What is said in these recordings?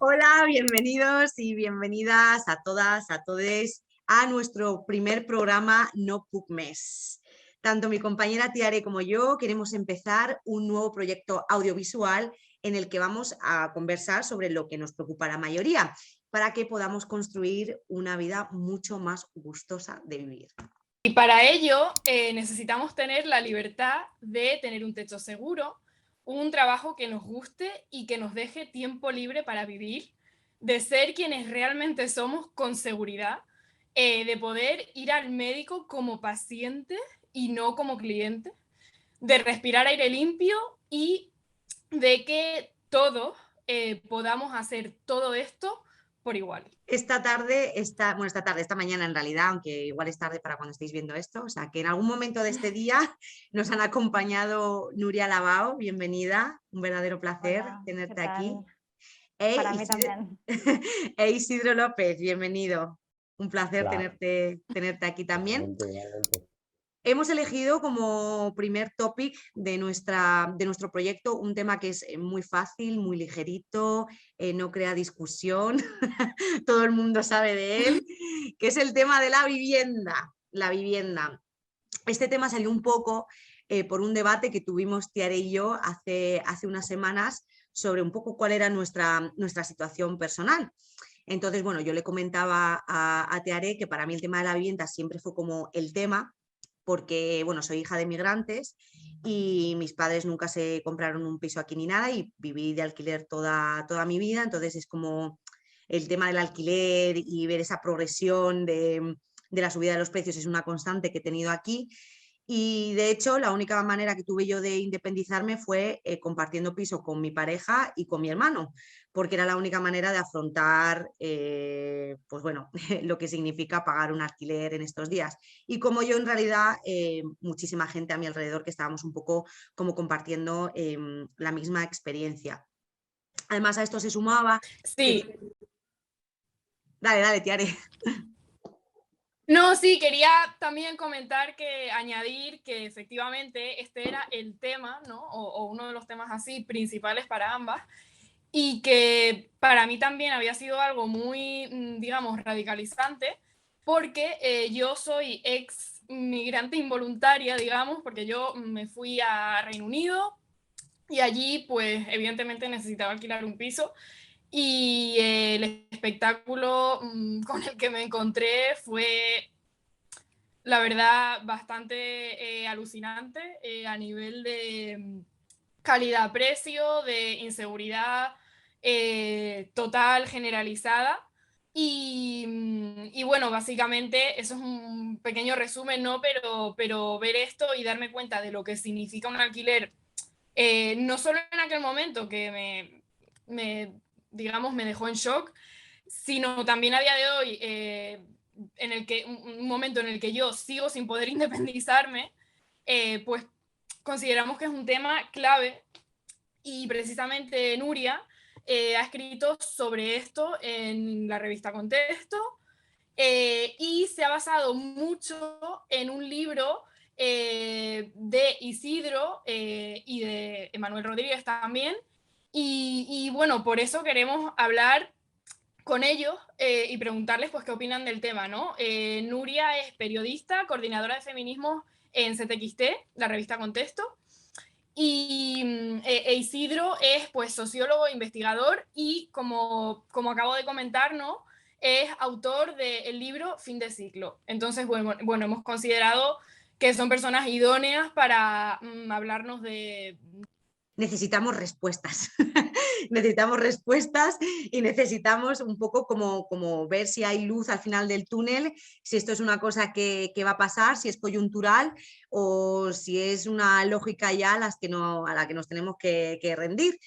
Hola, bienvenidos y bienvenidas a todas, a todos a nuestro primer programa No Puc Més. Tanto mi compañera Tiare como yo queremos empezar un nuevo proyecto audiovisual en el que vamos a conversar sobre lo que nos preocupa a la mayoría para que podamos construir una vida mucho más gustosa de vivir. Y para ello necesitamos tener la libertad de tener un techo seguro, un trabajo que nos guste y que nos deje tiempo libre para vivir, de ser quienes realmente somos con seguridad, de poder ir al médico como paciente y no como cliente, de respirar aire limpio y de que todos podamos hacer todo esto por igual. Esta mañana en realidad, aunque igual es tarde para cuando estéis viendo esto, o sea que en algún momento de este día nos han acompañado Nuria Labao, bienvenida, un verdadero placer tenerte aquí. Para mí también. Isidro López, bienvenido, un placer tenerte aquí también. Igualmente. Hemos elegido como primer topic de nuestro proyecto un tema que es muy fácil, muy ligerito, no crea discusión, todo el mundo sabe de él, que es el tema de la vivienda. La vivienda. Este tema salió un poco por un debate que tuvimos Tiare y yo hace unas semanas sobre un poco cuál era nuestra situación personal. Entonces, bueno, yo le comentaba a Tiare que para mí el tema de la vivienda siempre fue como el tema, porque, bueno, soy hija de migrantes y mis padres nunca se compraron un piso aquí ni nada y viví de alquiler toda mi vida, entonces es como el tema del alquiler y ver esa progresión de la subida de los precios es una constante que he tenido aquí. Y de hecho, la única manera que tuve yo de independizarme fue compartiendo piso con mi pareja y con mi hermano, porque era la única manera de afrontar, pues bueno, lo que significa pagar un alquiler en estos días. Y como yo, en realidad, muchísima gente a mi alrededor que estábamos un poco como compartiendo la misma experiencia. Además, a esto se sumaba... Sí. Dale, Tiare. No, sí, quería también añadir que efectivamente este era el tema, ¿no? O uno de los temas así principales para ambas, y que para mí también había sido algo muy, digamos, radicalizante, porque yo soy ex migrante involuntaria, digamos, porque yo me fui a Reino Unido y allí, pues, evidentemente necesitaba alquilar un piso. Y el espectáculo con el que me encontré fue, la verdad, bastante alucinante a nivel de calidad-precio, de inseguridad total, generalizada. Y bueno, básicamente eso es un pequeño resumen, ¿no? Pero ver esto y darme cuenta de lo que significa un alquiler, no solo en aquel momento que digamos, me dejó en shock, sino también a día de hoy, un momento en el que yo sigo sin poder independizarme, pues consideramos que es un tema clave y precisamente Nuria ha escrito sobre esto en la revista Contexto y se ha basado mucho en un libro de Isidro y de Emanuel Rodríguez también. Y bueno, por eso queremos hablar con ellos y preguntarles pues qué opinan del tema, ¿no? Nuria es periodista, coordinadora de feminismo en CTXT, la revista Contexto, y Isidro es pues sociólogo, investigador y como acabo de comentar, ¿no? Es autor del libro Fin de Ciclo. Entonces, bueno, hemos considerado que son personas idóneas para hablarnos de... Necesitamos respuestas. Necesitamos respuestas y necesitamos un poco como ver si hay luz al final del túnel, si esto es una cosa que va a pasar, si es coyuntural o si es una lógica ya a la que nos tenemos que rendir.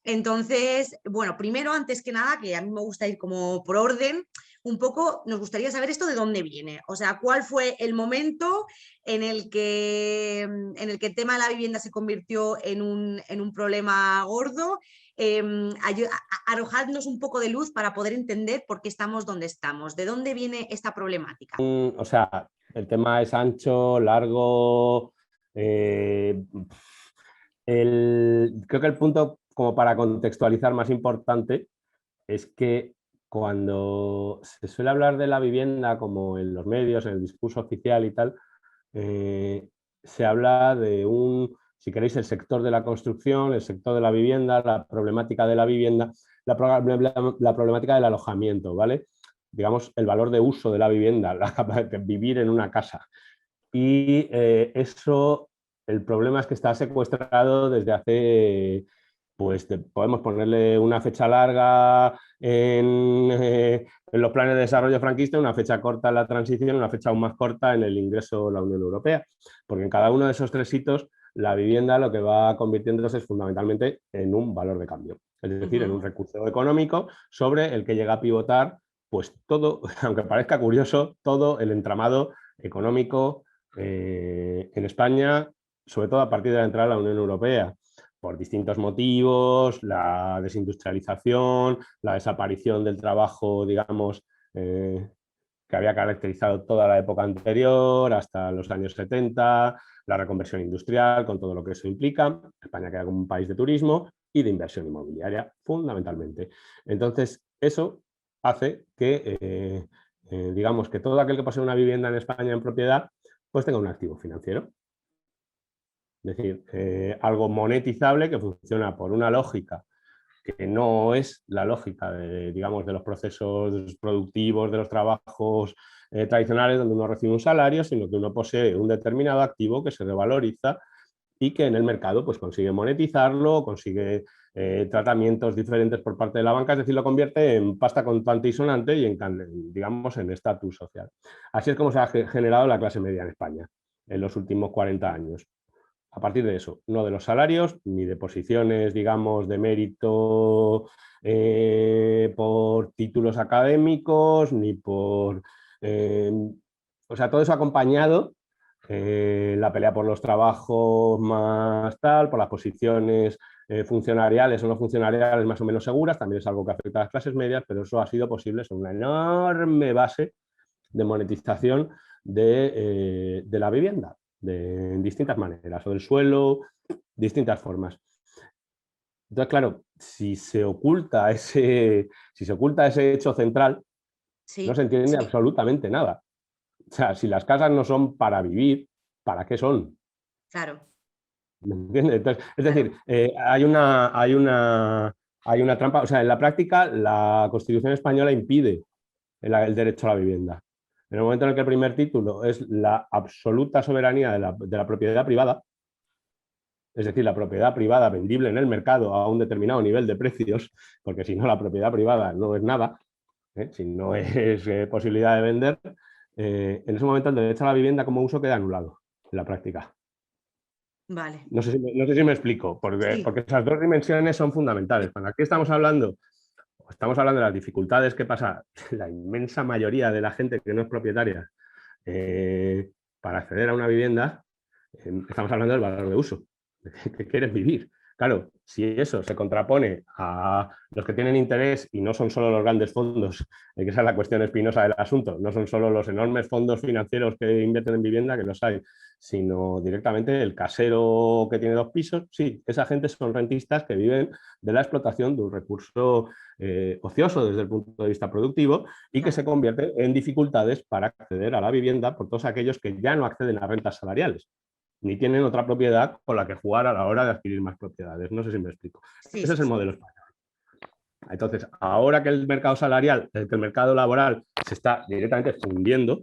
Entonces, bueno, primero, antes que nada, que a mí me gusta ir como por orden, un poco nos gustaría saber esto de dónde viene, o sea, cuál fue el momento en el que el tema de la vivienda se convirtió en un problema gordo. Arrojadnos un poco de luz para poder entender por qué estamos donde estamos, de dónde viene esta problemática. O sea, el tema es ancho, largo. Creo que el punto, como para contextualizar, más importante es que cuando se suele hablar de la vivienda, como en los medios, en el discurso oficial y tal, se habla de si queréis, el sector de la construcción, el sector de la vivienda, la problemática de la vivienda, la problemática del alojamiento, ¿vale? Digamos, el valor de uso de la vivienda, la capacidad de vivir en una casa. Y eso, el problema es que está secuestrado desde hace, pues podemos ponerle una fecha larga en los planes de desarrollo franquista, una fecha corta en la transición, una fecha aún más corta en el ingreso a la Unión Europea. Porque en cada uno de esos tres hitos, la vivienda lo que va convirtiéndose es fundamentalmente en un valor de cambio. Es decir, en un recurso económico sobre el que llega a pivotar pues todo, aunque parezca curioso, todo el entramado económico en España, sobre todo a partir de la entrada a la Unión Europea, por distintos motivos, la desindustrialización, la desaparición del trabajo, digamos, que había caracterizado toda la época anterior, hasta los años 70, la reconversión industrial, con todo lo que eso implica. España queda como un país de turismo y de inversión inmobiliaria, fundamentalmente. Entonces, eso hace que, digamos, que todo aquel que posee una vivienda en España en propiedad, pues tenga un activo financiero. Es decir, algo monetizable que funciona por una lógica que no es la lógica de, digamos, de los procesos productivos, de los trabajos tradicionales donde uno recibe un salario, sino que uno posee un determinado activo que se revaloriza y que en el mercado pues, consigue monetizarlo, consigue tratamientos diferentes por parte de la banca, es decir, lo convierte en pasta contante y sonante y en, digamos, en estatus social. Así es como se ha generado la clase media en España en los últimos 40 años. A partir de eso, no de los salarios, ni de posiciones, digamos, de mérito por títulos académicos, ni por... o sea, todo eso acompañado, la pelea por los trabajos más tal, por las posiciones funcionariales o no funcionariales más o menos seguras, también es algo que afecta a las clases medias, pero eso ha sido posible, es una enorme base de monetización de la vivienda en distintas maneras, o del suelo, distintas formas. Entonces, claro, si se oculta ese hecho central, no se entiende absolutamente nada. O sea, si las casas no son para vivir, ¿para qué son? Claro. ¿Me entiendes? Entonces, es decir, hay una trampa. O sea, en la práctica, la Constitución española impide el derecho a la vivienda. En el momento en el que el primer título es la absoluta soberanía de la propiedad privada, es decir, la propiedad privada vendible en el mercado a un determinado nivel de precios, porque si no la propiedad privada no es nada, si no es posibilidad de vender, en ese momento el derecho a la vivienda como uso queda anulado en la práctica. Vale. No sé si me explico, porque esas dos dimensiones son fundamentales. Cuando aquí estamos hablando de las dificultades que pasa la inmensa mayoría de la gente que no es propietaria para acceder a una vivienda, estamos hablando del valor de uso, que quieres vivir. Claro, si eso se contrapone a los que tienen interés, y no son solo los grandes fondos, que esa es la cuestión espinosa del asunto, no son solo los enormes fondos financieros que invierten en vivienda, que los hay, sino directamente el casero que tiene 2 pisos, sí, esa gente son rentistas que viven de la explotación de un recurso ocioso desde el punto de vista productivo y que se convierte en dificultades para acceder a la vivienda por todos aquellos que ya no acceden a rentas salariales ni tienen otra propiedad con la que jugar a la hora de adquirir más propiedades. No sé si me explico. Ese es el modelo español. Entonces, ahora que el mercado salarial, que el mercado laboral se está directamente fundiendo,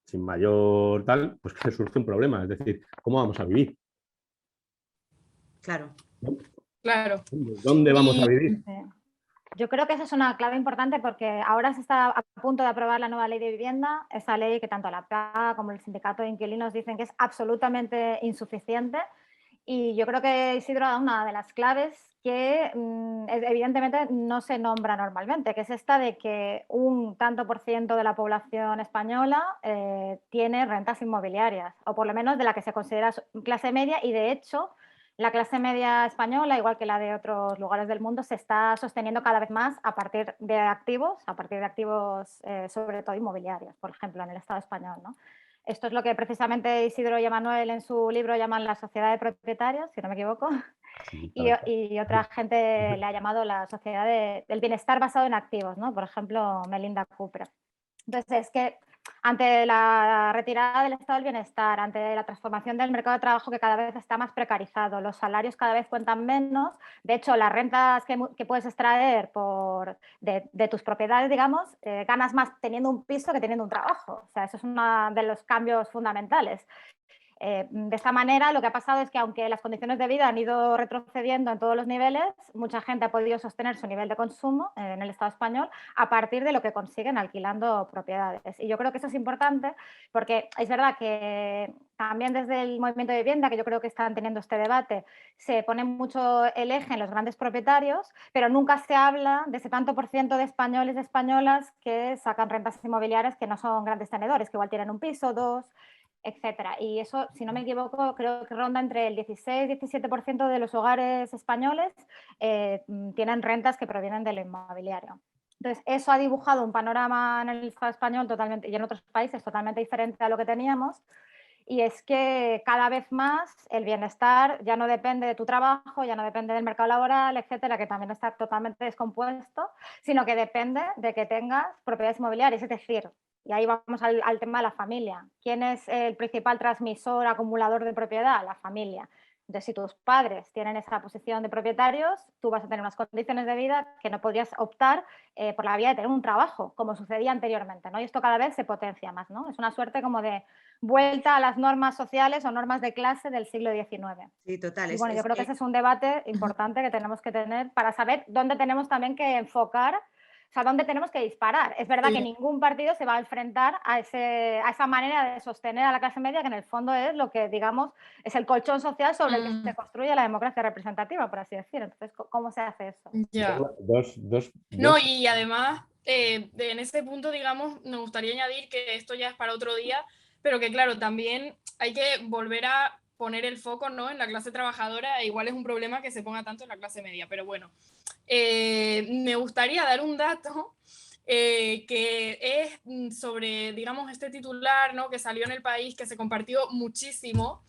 sin mayor tal, pues que surge un problema. Es decir, ¿cómo vamos a vivir? Claro. ¿No? Claro. ¿Dónde vamos a vivir? Yo creo que esa es una clave importante porque ahora se está a punto de aprobar la nueva ley de vivienda, esa ley que tanto la PA como el sindicato de inquilinos dicen que es absolutamente insuficiente, y yo creo que Isidro ha dado una de las claves que evidentemente no se nombra normalmente, que es esta de que un tanto por ciento de la población española tiene rentas inmobiliarias, o por lo menos de la que se considera clase media, y de hecho la clase media española, igual que la de otros lugares del mundo, se está sosteniendo cada vez más a partir de activos sobre todo inmobiliarios, por ejemplo, en el Estado español, ¿no? Esto es lo que precisamente Isidro y Emanuel en su libro llaman la sociedad de propietarios, si no me equivoco. Sí, Y otra gente le ha llamado la sociedad del bienestar basado en activos, ¿no? Por ejemplo, Melinda Cooper. Entonces, es que ante la retirada del estado del bienestar, ante la transformación del mercado de trabajo que cada vez está más precarizado, los salarios cada vez cuentan menos, de hecho, las rentas que puedes extraer de tus propiedades, digamos, ganas más teniendo un piso que teniendo un trabajo. O sea, eso es uno de los cambios fundamentales. De esta manera, lo que ha pasado es que aunque las condiciones de vida han ido retrocediendo en todos los niveles, mucha gente ha podido sostener su nivel de consumo en el Estado español a partir de lo que consiguen alquilando propiedades. Y yo creo que eso es importante porque es verdad que también desde el movimiento de vivienda, que yo creo que están teniendo este debate, se pone mucho el eje en los grandes propietarios, pero nunca se habla de ese tanto por ciento de españoles y españolas que sacan rentas inmobiliarias que no son grandes tenedores, que igual tienen un piso, dos, etcétera. Y eso, si no me equivoco, creo que ronda entre el 16-17% de los hogares españoles tienen rentas que provienen del inmobiliario. Entonces, eso ha dibujado un panorama en el Estado español totalmente, y en otros países totalmente diferente a lo que teníamos, y es que cada vez más el bienestar ya no depende de tu trabajo, ya no depende del mercado laboral, etcétera, que también está totalmente descompuesto, sino que depende de que tengas propiedades inmobiliarias, es decir, y ahí vamos al tema de la familia. ¿Quién es el principal transmisor, acumulador de propiedad? La familia. Entonces, si tus padres tienen esa posición de propietarios, tú vas a tener unas condiciones de vida que no podrías optar por la vía de tener un trabajo, como sucedía anteriormente, ¿no? Y esto cada vez se potencia más, ¿no? Es una suerte como de vuelta a las normas sociales o normas de clase del siglo XIX. Sí, total. Y bueno, yo creo que ese es un debate importante que tenemos que tener para saber dónde tenemos también que enfocar, o sea, dónde tenemos que disparar. Es verdad que ningún partido se va a enfrentar a esa manera de sostener a la clase media, que en el fondo es lo que, digamos, es el colchón social sobre el que se construye la democracia representativa, por así decir. Entonces, ¿cómo se hace eso? Ya. No, y además, en ese punto, digamos, me gustaría añadir que esto ya es para otro día, pero que claro, también hay que volver a poner el foco, ¿no?, en la clase trabajadora. Igual es un problema que se ponga tanto en la clase media, pero bueno. Me gustaría dar un dato que es sobre, digamos, este titular, ¿no?, que salió en El País, que se compartió muchísimo,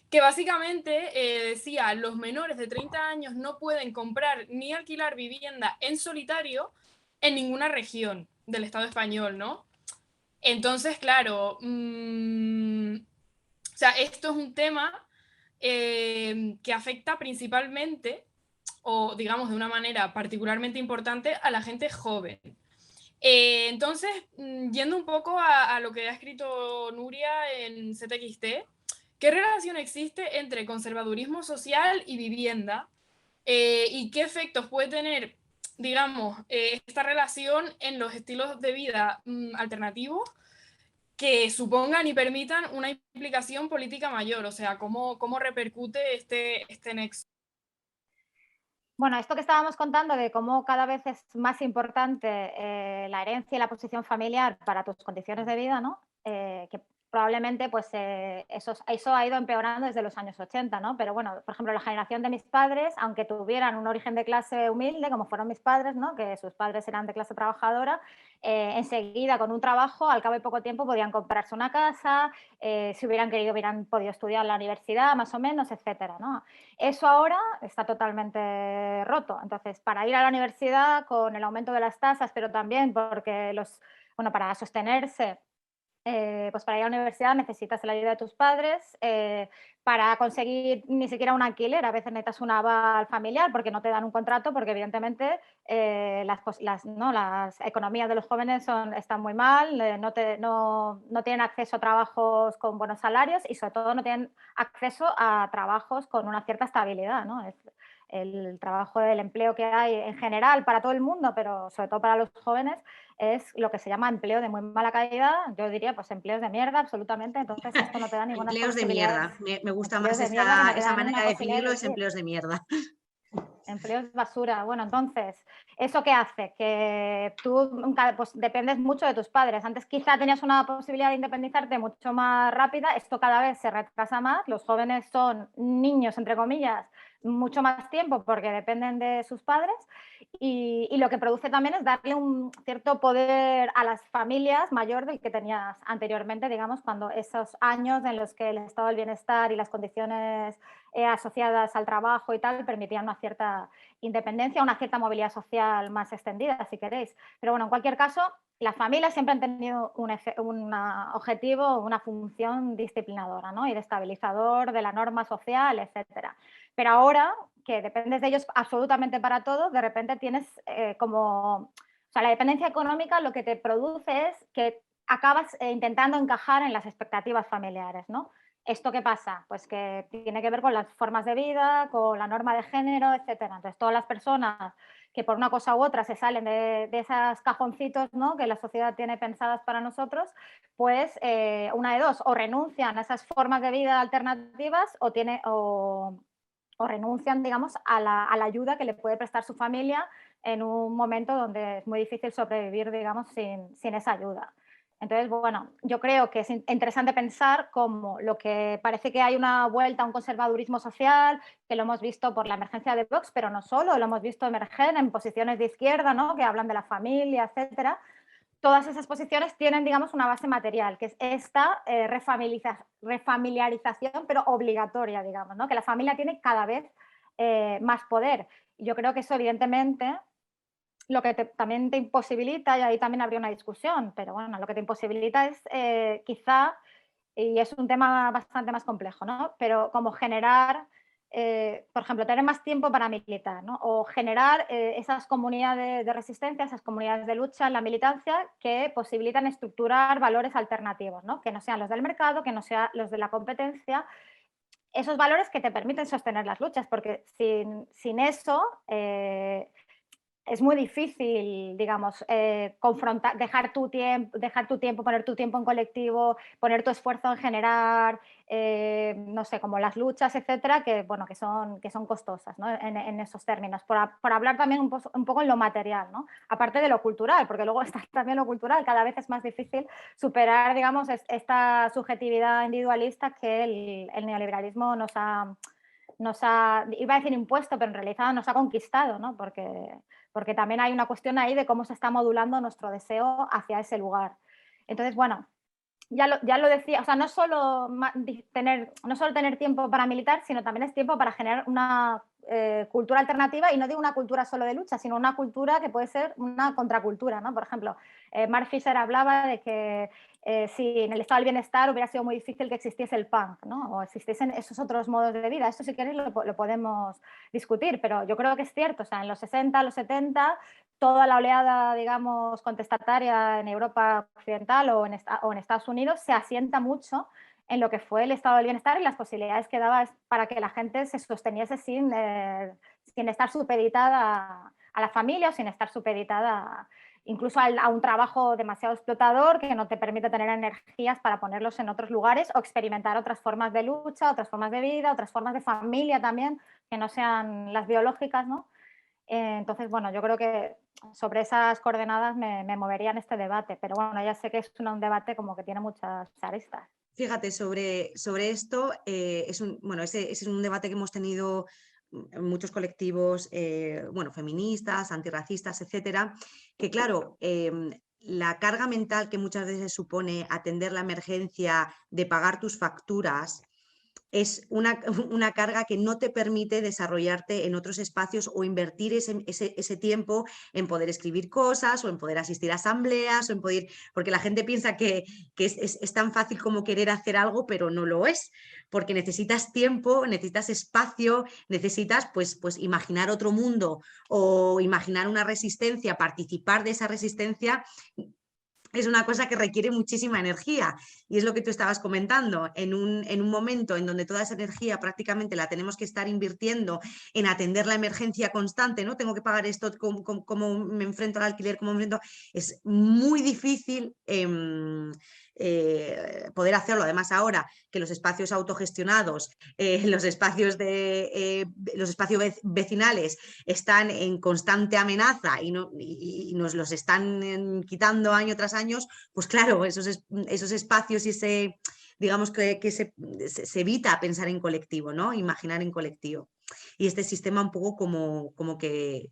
que básicamente decía: los menores de 30 años no pueden comprar ni alquilar vivienda en solitario en ninguna región del Estado español, ¿no? Entonces, claro, o sea, esto es un tema que afecta principalmente, o digamos de una manera particularmente importante, a la gente joven. Entonces, yendo un poco a lo que ha escrito Nuria en CTXT, ¿qué relación existe entre conservadurismo social y vivienda? ¿Y qué efectos puede tener, digamos, esta relación en los estilos de vida alternativos que supongan y permitan una implicación política mayor? O sea, ¿cómo repercute este nexo? Bueno, esto que estábamos contando de cómo cada vez es más importante la herencia y la posición familiar para tus condiciones de vida, ¿no? Que probablemente pues, eso ha ido empeorando desde los años 80, ¿no? Pero bueno, por ejemplo, la generación de mis padres, aunque tuvieran un origen de clase humilde, como fueron mis padres, ¿no?, que sus padres eran de clase trabajadora, enseguida con un trabajo, al cabo de poco tiempo podían comprarse una casa, si hubieran querido hubieran podido estudiar en la universidad, más o menos, etcétera, ¿no? Eso ahora está totalmente roto. Entonces, para ir a la universidad con el aumento de las tasas, pero también porque para sostenerse, pues para ir a la universidad necesitas la ayuda de tus padres, para conseguir ni siquiera un alquiler, a veces necesitas un aval familiar porque no te dan un contrato, porque evidentemente las economías de los jóvenes están muy mal, no tienen acceso a trabajos con buenos salarios y sobre todo no tienen acceso a trabajos con una cierta estabilidad, ¿no? El trabajo, el empleo que hay en general para todo el mundo, pero sobre todo para los jóvenes, es lo que se llama empleo de muy mala calidad. Yo diría, pues empleos de mierda, absolutamente. Entonces, esto no te da ninguna Empleos de posibilidad. mierda. Me gusta Empleos más de mierda que no te esa dan manera ninguna de posibilidad definirlo, de es vivir. empleos de mierda. Empleos basura. Bueno, entonces, ¿eso qué hace? Que tú pues, dependes mucho de tus padres. Antes quizá tenías una posibilidad de independizarte mucho más rápida. Esto cada vez se retrasa más. Los jóvenes son niños, entre comillas, mucho más tiempo porque dependen de sus padres y lo que produce también es darle un cierto poder a las familias mayor del que tenías anteriormente, digamos, cuando esos años en los que el estado del bienestar y las condiciones asociadas al trabajo y tal permitían una cierta independencia, una cierta movilidad social más extendida, si queréis. Pero bueno, en cualquier caso, las familias siempre han tenido un objetivo, una función disciplinadora, ¿no? Y de estabilizador de la norma social, etcétera. Pero ahora, que dependes de ellos absolutamente para todo, de repente tienes o sea, la dependencia económica lo que te produce es que acabas intentando encajar en las expectativas familiares, ¿no? ¿Esto qué pasa? Pues que tiene que ver con las formas de vida, con la norma de género, etcétera. Entonces, todas las personas que por una cosa u otra se salen de esos cajoncitos, ¿no?, que la sociedad tiene pensadas para nosotros, pues una de dos, o renuncian a esas formas de vida alternativas o renuncian, digamos, a la ayuda que le puede prestar su familia en un momento donde es muy difícil sobrevivir, digamos, sin esa ayuda. Entonces, bueno, yo creo que es interesante pensar cómo lo que parece que hay una vuelta a un conservadurismo social, que lo hemos visto por la emergencia de Vox, pero no solo, lo hemos visto emerger en posiciones de izquierda, ¿no?, que hablan de la familia, etcétera. Todas esas posiciones tienen, digamos, una base material, que es esta refamiliarización, pero obligatoria, digamos, ¿no?, que la familia tiene cada vez más poder. Y yo creo que eso, evidentemente, lo que también te imposibilita, y ahí también habría una discusión, pero bueno, lo que te imposibilita es quizá, y es un tema bastante más complejo, ¿no?, pero como generar, por ejemplo, tener más tiempo para militar, ¿no?, o generar esas comunidades de resistencia, esas comunidades de lucha en la militancia que posibilitan estructurar valores alternativos, ¿no?, que no sean los del mercado, que no sean los de la competencia, esos valores que te permiten sostener las luchas, porque sin eso es muy difícil, digamos, confrontar, dejar tu tiempo, poner tu tiempo en colectivo, poner tu esfuerzo en generar, no sé, como las luchas, etcétera, que, bueno, que son costosas, ¿no?, en esos términos, por hablar también un poco en lo material, ¿no?, aparte de lo cultural, porque luego está también lo cultural, cada vez es más difícil superar, digamos, esta subjetividad individualista que el neoliberalismo nos ha, iba a decir impuesto, pero en realidad nos ha conquistado, ¿no?, porque también hay una cuestión ahí de cómo se está modulando nuestro deseo hacia ese lugar. Entonces, bueno, ya lo decía, o sea, no solo tener tiempo para militar, sino también es tiempo para generar una cultura alternativa, y no digo una cultura solo de lucha, sino una cultura que puede ser una contracultura, ¿no? Por ejemplo, Mark Fisher hablaba de que si en el estado del bienestar hubiera sido muy difícil que existiese el punk, ¿no?, o existiesen esos otros modos de vida. Esto, si queréis, lo podemos discutir, pero yo creo que es cierto. O sea, en los 60, los 70, toda la oleada, digamos, contestataria en Europa occidental o en Estados Unidos se asienta mucho en lo que fue el estado del bienestar y las posibilidades que daba para que la gente se sosteniese sin estar supeditada a la familia o sin estar supeditada incluso a un trabajo demasiado explotador que no te permite tener energías para ponerlos en otros lugares o experimentar otras formas de lucha, otras formas de vida, otras formas de familia también, que no sean las biológicas, ¿no? Entonces, bueno, yo creo que sobre esas coordenadas me movería en este debate, pero bueno, ya sé que es un debate como que tiene muchas aristas. Fíjate, sobre esto, ese es un debate que hemos tenido muchos colectivos, bueno, feministas, antirracistas, etcétera, que claro, la carga mental que muchas veces supone atender la emergencia de pagar tus facturas es una carga que no te permite desarrollarte en otros espacios o invertir ese tiempo en poder escribir cosas o en poder asistir a asambleas o en poder, porque la gente piensa que es tan fácil como querer hacer algo, pero no lo es, porque necesitas tiempo, necesitas espacio, necesitas pues imaginar otro mundo o imaginar una resistencia, participar de esa resistencia. Es una cosa que requiere muchísima energía y es lo que tú estabas comentando, en un momento en donde toda esa energía prácticamente la tenemos que estar invirtiendo en atender la emergencia constante, ¿no? Tengo que pagar esto, cómo me enfrento al alquiler, cómo me enfrento... Es muy difícil poder hacerlo. Además, ahora que los espacios autogestionados, los espacios vecinales están en constante amenaza y nos los están quitando año tras año, pues claro, esos espacios y digamos que se evita pensar en colectivo, ¿no? Imaginar en colectivo. este sistema un poco como que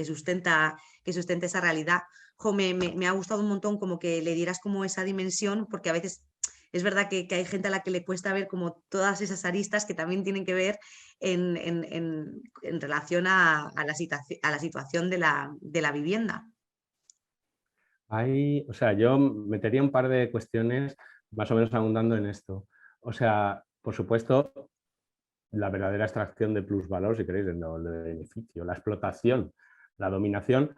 sustenta esa realidad. Jo, me ha gustado un montón como que le dieras como esa dimensión, porque a veces es verdad que hay gente a la que le cuesta ver como todas esas aristas que también tienen que ver en relación a la situación de la vivienda. O sea, yo metería un par de cuestiones más o menos abundando en esto. O sea, por supuesto, la verdadera extracción de plusvalor, si queréis, de beneficio, la explotación, la dominación,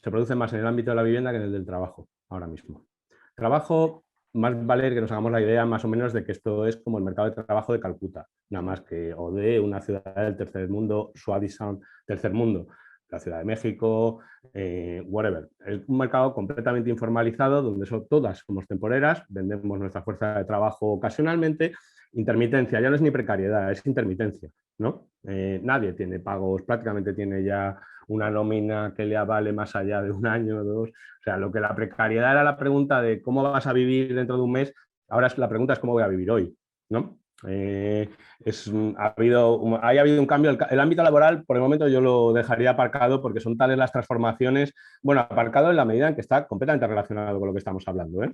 se produce más en el ámbito de la vivienda que en el del trabajo, ahora mismo. Trabajo, más vale que nos hagamos la idea más o menos de que esto es como el mercado de trabajo de Calcuta, nada más que, o de una ciudad del tercer mundo, Swaziland, tercer mundo, la Ciudad de México, whatever. Es un mercado completamente informalizado donde son todas somos temporeras, vendemos nuestra fuerza de trabajo ocasionalmente. Intermitencia, ya no es ni precariedad, es intermitencia, ¿no? Nadie tiene pagos, prácticamente tiene ya una nómina que le avale más allá de un año o dos. O sea, lo que la precariedad era la pregunta de cómo vas a vivir dentro de un mes, ahora la pregunta es cómo voy a vivir hoy, ¿no? Ha habido un cambio. El ámbito laboral, por el momento, yo lo dejaría aparcado porque son tales las transformaciones. Bueno, aparcado en la medida en que está completamente relacionado con lo que estamos hablando, ¿eh?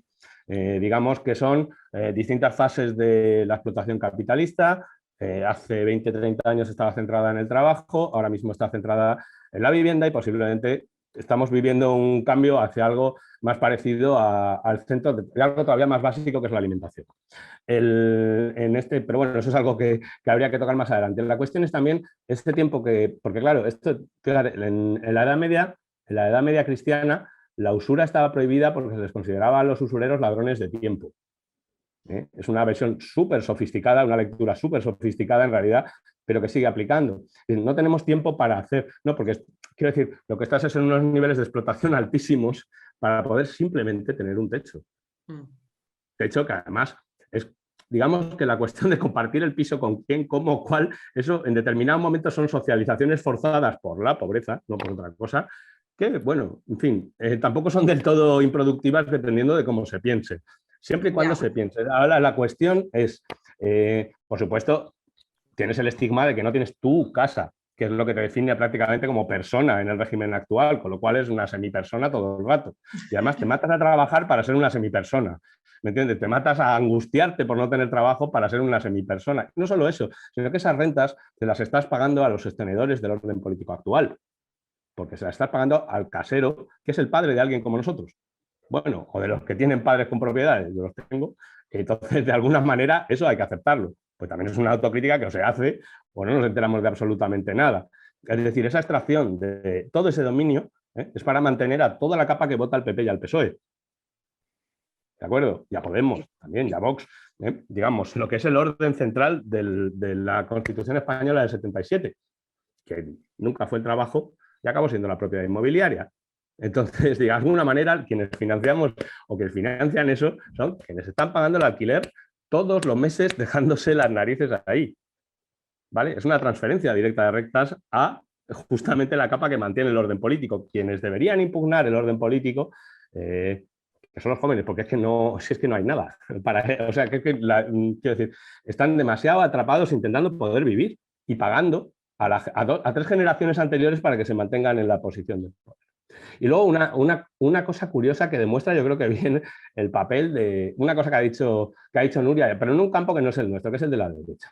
Digamos que son distintas fases de la explotación capitalista. Hace 20, 30 años estaba centrada en el trabajo, ahora mismo está centrada en la vivienda y posiblemente estamos viviendo un cambio hacia algo más parecido al centro de algo todavía más básico, que es la alimentación. Pero bueno, eso es algo que habría que tocar más adelante. La cuestión es también este tiempo porque claro, en la Edad Media cristiana, la usura estaba prohibida porque se les consideraba a los usureros ladrones de tiempo. Es una versión súper sofisticada, una lectura súper sofisticada en realidad, pero que sigue aplicando. No tenemos tiempo para hacer, no, porque quiero decir, lo que estás es en unos niveles de explotación altísimos para poder simplemente tener un techo. Techo que además es, digamos que la cuestión de compartir el piso con quién, cómo, cuál, eso en determinados momentos son socializaciones forzadas por la pobreza, no por otra cosa, que, bueno, en fin, tampoco son del todo improductivas dependiendo de cómo se piense. Siempre y cuando se piense. Ahora la cuestión es, por supuesto, tienes el estigma de que no tienes tu casa, que es lo que te define prácticamente como persona en el régimen actual, con lo cual es una semipersona todo el rato. Y además te matas a trabajar para ser una semipersona. ¿Me entiendes? Te matas a angustiarte por no tener trabajo para ser una semipersona. No solo eso, sino que esas rentas te las estás pagando a los sostenedores del orden político actual, porque se las estás pagando al casero, que es el padre de alguien como nosotros. Bueno, o de los que tienen padres con propiedades, yo los tengo. Entonces, de alguna manera, eso hay que aceptarlo. Pues también es una autocrítica que o se hace o no nos enteramos de absolutamente nada. Es decir, esa extracción de todo ese dominio es para mantener a toda la capa que vota el PP y al PSOE. ¿De acuerdo? Ya Podemos, también, ya Vox. Digamos, lo que es el orden central de la Constitución Española del 77, que nunca fue el trabajo y acabó siendo la propiedad inmobiliaria. Entonces, de alguna manera, quienes financiamos o quienes financian eso son quienes están pagando el alquiler todos los meses dejándose las narices ahí. ¿Vale? Es una transferencia directa de rentas a justamente la capa que mantiene el orden político. Quienes deberían impugnar el orden político, que son los jóvenes, porque es que no hay nada. O sea, quiero decir, están demasiado atrapados intentando poder vivir y pagando a 3 generaciones anteriores para que se mantengan en la posición de poder. Y luego una cosa curiosa que demuestra, yo creo que bien, el papel de una cosa que ha dicho Nuria, pero en un campo que no es el nuestro, que es el de la derecha.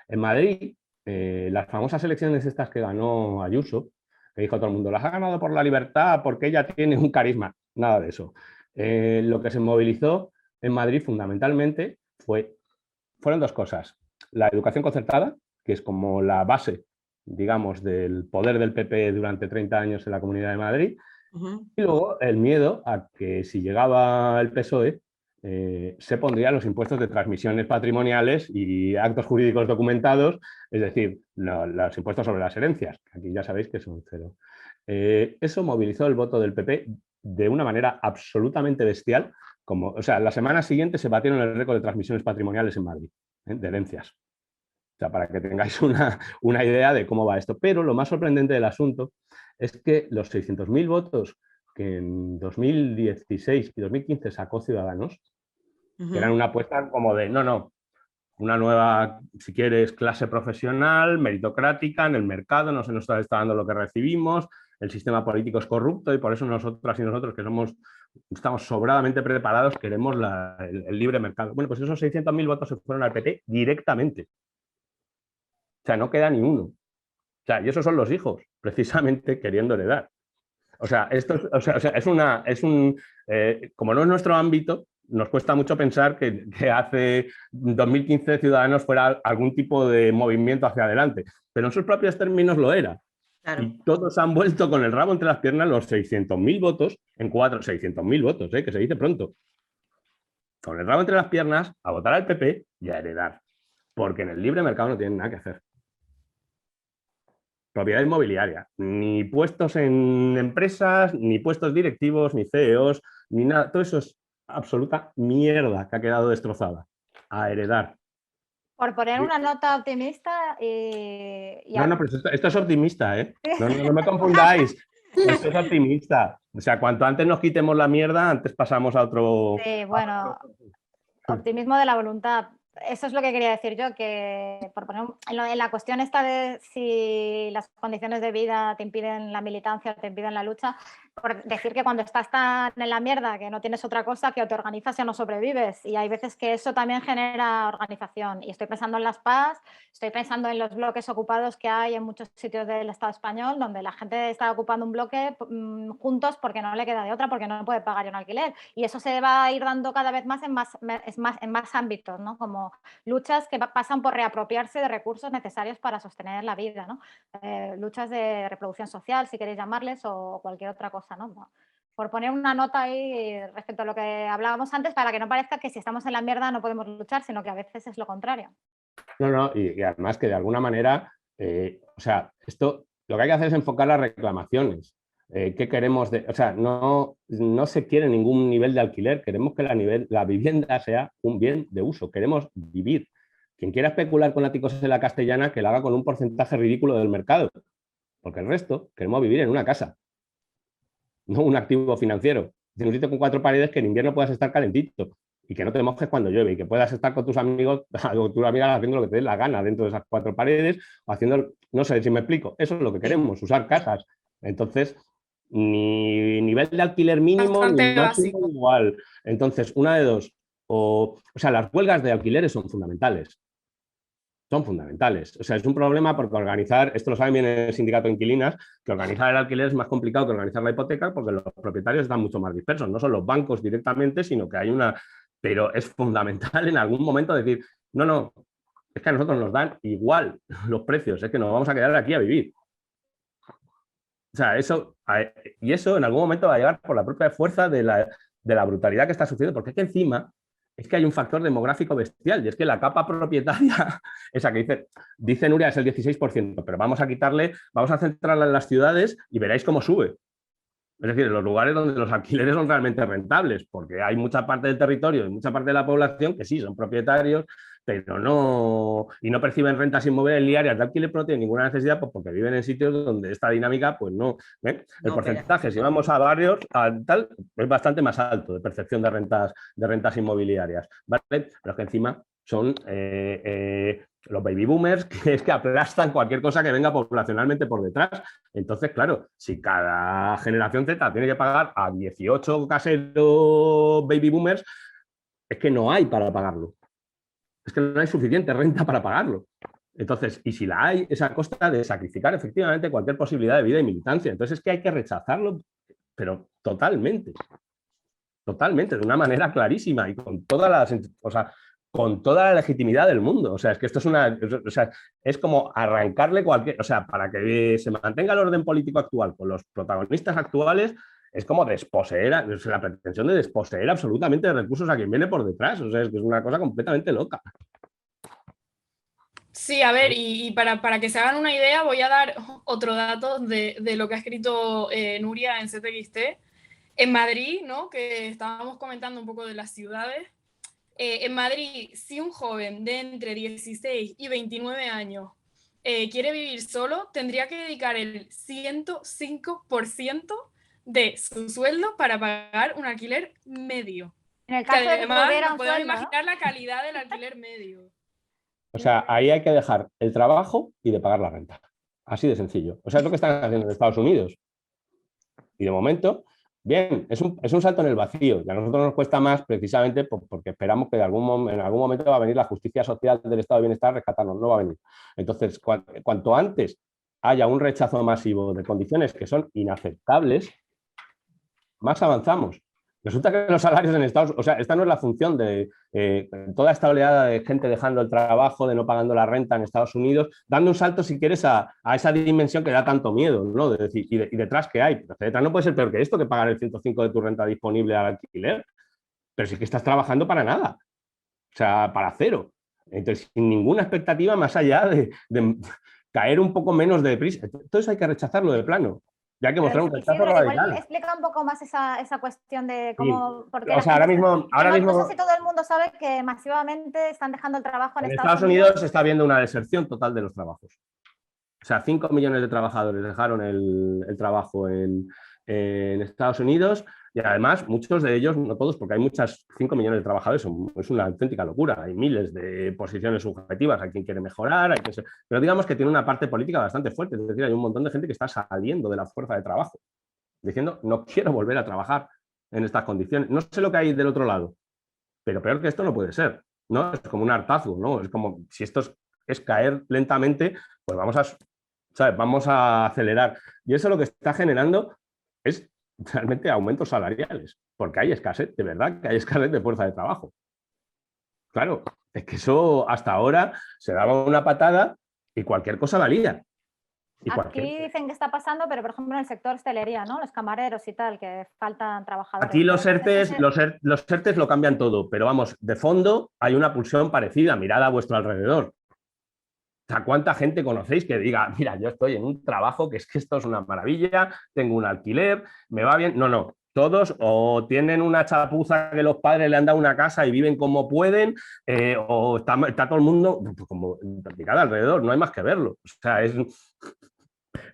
En Madrid, las famosas elecciones estas que ganó Ayuso, que dijo todo el mundo, las ha ganado por la libertad, porque ella tiene un carisma. Nada de eso. Lo que se movilizó en Madrid fundamentalmente fueron 2 cosas. La educación concertada, que es como la base, digamos, del poder del PP durante 30 años en la Comunidad de Madrid, y luego el miedo a que si llegaba el PSOE se pondrían los impuestos de transmisiones patrimoniales y actos jurídicos documentados, es decir, los impuestos sobre las herencias, que aquí ya sabéis que son 0. Eso movilizó el voto del PP de una manera absolutamente bestial. O sea, la semana siguiente se batieron el récord de transmisiones patrimoniales en Madrid, de herencias. O sea, para que tengáis una idea de cómo va esto. Pero lo más sorprendente del asunto es que los 600.000 votos que en 2016 y 2015 sacó Ciudadanos, que eran una apuesta como de, no, una nueva, si quieres, clase profesional, meritocrática, en el mercado no se nos está dando lo que recibimos, el sistema político es corrupto y por eso nosotras y nosotros, que estamos sobradamente preparados, queremos el libre mercado. Bueno, pues esos 600.000 votos se fueron al PP directamente. O sea, no queda ni uno. O sea, y esos son los hijos, precisamente queriendo heredar. O sea, como no es nuestro ámbito, nos cuesta mucho pensar que hace 2015 Ciudadanos fuera algún tipo de movimiento hacia adelante, pero en sus propios términos lo era. Claro. Y todos han vuelto con el rabo entre las piernas los 600.000 votos en 600.000 votos, que se dice pronto. Con el rabo entre las piernas a votar al PP y a heredar, porque en el libre mercado no tienen nada que hacer. Propiedad inmobiliaria, ni puestos en empresas, ni puestos directivos, ni CEOs, ni nada. Todo eso es absoluta mierda que ha quedado destrozada. A heredar. Por poner una nota optimista No, pero esto es optimista, ¿eh? No me confundáis. Esto es optimista. O sea, cuanto antes nos quitemos la mierda, antes pasamos a otro... Sí, bueno, optimismo de la voluntad. Eso es lo que quería decir yo, que por poner en la cuestión esta de si las condiciones de vida te impiden la militancia, te impiden la lucha, por decir que cuando estás tan en la mierda que no tienes otra cosa, que o te organizas o no sobrevives. Y hay veces que eso también genera organización. Y estoy pensando en las PAS, estoy pensando en los bloques ocupados que hay en muchos sitios del Estado español, donde la gente está ocupando un bloque juntos porque no le queda de otra, porque no puede pagar un alquiler. Y eso se va a ir dando cada vez más en más ámbitos, ¿no? Como luchas que pasan por reapropiarse de recursos necesarios para sostener la vida, ¿no? Luchas de reproducción social, si queréis llamarles, o cualquier otra cosa, ¿no? Por poner una nota ahí respecto a lo que hablábamos antes, para que no parezca que si estamos en la mierda no podemos luchar, sino que a veces es lo contrario. No, y además que de alguna manera, o sea, esto lo que hay que hacer es enfocar las reclamaciones. ¿Qué queremos? O sea, no se quiere ningún nivel de alquiler, queremos que la vivienda sea un bien de uso, queremos vivir. Quien quiera especular con áticos en la Castellana, que lo haga con un porcentaje ridículo del mercado, porque el resto queremos vivir en una casa, no un activo financiero, en un sitio con 4 paredes que en invierno puedas estar calentito y que no te mojes cuando llueve y que puedas estar con tus amigos o tus amigas haciendo lo que te dé la gana dentro de esas 4 paredes o haciendo, no sé si me explico, eso es lo que queremos, usar casas. Entonces, ni nivel de alquiler mínimo ni máximo igual. Entonces, una de dos, o sea, las huelgas de alquileres son fundamentales. Son fundamentales. O sea, es un problema porque organizar, esto lo saben bien el sindicato de inquilinas, que organizar el alquiler es más complicado que organizar la hipoteca porque los propietarios están mucho más dispersos. No son los bancos directamente, sino que hay una... Pero es fundamental en algún momento decir, no, es que a nosotros nos dan igual los precios, es que nos vamos a quedar aquí a vivir. O sea, eso en algún momento va a llegar por la propia fuerza de la brutalidad que está sucediendo, porque es que encima es que hay un factor demográfico bestial, y es que la capa propietaria, esa que dice Nuria, es el 16%, pero vamos a centrarla en las ciudades y veréis cómo sube. Es decir, en los lugares donde los alquileres son realmente rentables, porque hay mucha parte del territorio y mucha parte de la población que sí son propietarios, pero no perciben rentas inmobiliarias de alquiler, pero no tienen ninguna necesidad, pues porque viven en sitios donde esta dinámica, pues no. El porcentaje, si vamos a barrios, tal, es bastante más alto de percepción de rentas inmobiliarias, ¿vale? Pero es que encima son los baby boomers, que es que aplastan cualquier cosa que venga poblacionalmente por detrás. Entonces, claro, si cada generación Z tiene que pagar a 18 caseros baby boomers, es que no hay para pagarlo. Es que no hay suficiente renta para pagarlo. Entonces, y si la hay, es a costa de sacrificar efectivamente cualquier posibilidad de vida y militancia. Entonces es que hay que rechazarlo, pero totalmente. Totalmente, de una manera clarísima y con todas las... O sea, con toda la legitimidad del mundo. O sea, es que esto es como arrancarle cualquier... O sea, para que se mantenga el orden político actual con los protagonistas actuales, es como desposeer, la pretensión de desposeer absolutamente de recursos a quien viene por detrás. O sea, es que es una cosa completamente loca. Sí, a ver, y para que se hagan una idea, voy a dar otro dato de lo que ha escrito Nuria en CTXT. En Madrid, ¿no? Que estábamos comentando un poco de las ciudades. En Madrid, si un joven de entre 16 y 29 años quiere vivir solo, tendría que dedicar el 105% de su sueldo para pagar un alquiler medio. En el caso de que además, tuviera nos un podemos sueldo, imaginar la calidad del alquiler medio. O sea, ahí hay que dejar el trabajo y de pagar la renta. Así de sencillo. O sea, es lo que están haciendo en Estados Unidos. Y de momento, bien, es un salto en el vacío. Y a nosotros nos cuesta más precisamente porque esperamos que en algún momento va a venir la justicia social del estado de bienestar a rescatarnos. No va a venir. Entonces, cuanto antes haya un rechazo masivo de condiciones que son inaceptables, más avanzamos. Resulta que los salarios en Estados Unidos, o sea, esta no es la función de toda esta oleada de gente dejando el trabajo, de no pagando la renta en Estados Unidos, dando un salto, si quieres, a esa dimensión que da tanto miedo, ¿no? De decir, y detrás, ¿qué hay? Pero detrás no puede ser peor que esto, que pagar el 105 de tu renta disponible al alquiler, pero sí que estás trabajando para nada, o sea, para cero. Entonces, sin ninguna expectativa más allá de caer un poco menos de prisa. Todo eso hay que rechazarlo de plano. Ya hay que mostrar un rechazo radical. Igual explica un poco más esa cuestión de cómo... Sí. Porque o sea, ahora mismo no sé si todo el mundo sabe que masivamente están dejando el trabajo en Estados Unidos. Está habiendo una deserción total de los trabajos. O sea, 5 millones de trabajadores dejaron el trabajo en Estados Unidos y además muchos de ellos, no todos, porque hay 5 millones de trabajadores, es una auténtica locura. Hay miles de posiciones subjetivas, hay quien quiere mejorar, pero digamos que tiene una parte política bastante fuerte. Es decir, hay un montón de gente que está saliendo de la fuerza de trabajo, diciendo, no quiero volver a trabajar en estas condiciones. No sé lo que hay del otro lado, pero peor que esto no puede ser, ¿no? Es como un hartazgo, ¿no? Es como, si esto es caer lentamente, pues vamos a acelerar. Y eso lo que está generando es realmente aumentos salariales, porque hay escasez, de verdad que hay escasez de fuerza de trabajo. Claro, es que eso hasta ahora se daba una patada y cualquier cosa valía. Aquí dicen que está pasando, pero por ejemplo en el sector hostelería, ¿no? Los camareros y tal, que faltan trabajadores. Aquí los ERTEs lo cambian todo, pero vamos, de fondo hay una pulsión parecida, mirad a vuestro alrededor. O sea, ¿cuánta gente conocéis que diga, mira, yo estoy en un trabajo que es que esto es una maravilla, tengo un alquiler, me va bien? No, todos o tienen una chapuza que los padres le han dado una casa y viven como pueden, o está todo el mundo como mirad alrededor, no hay más que verlo. O sea,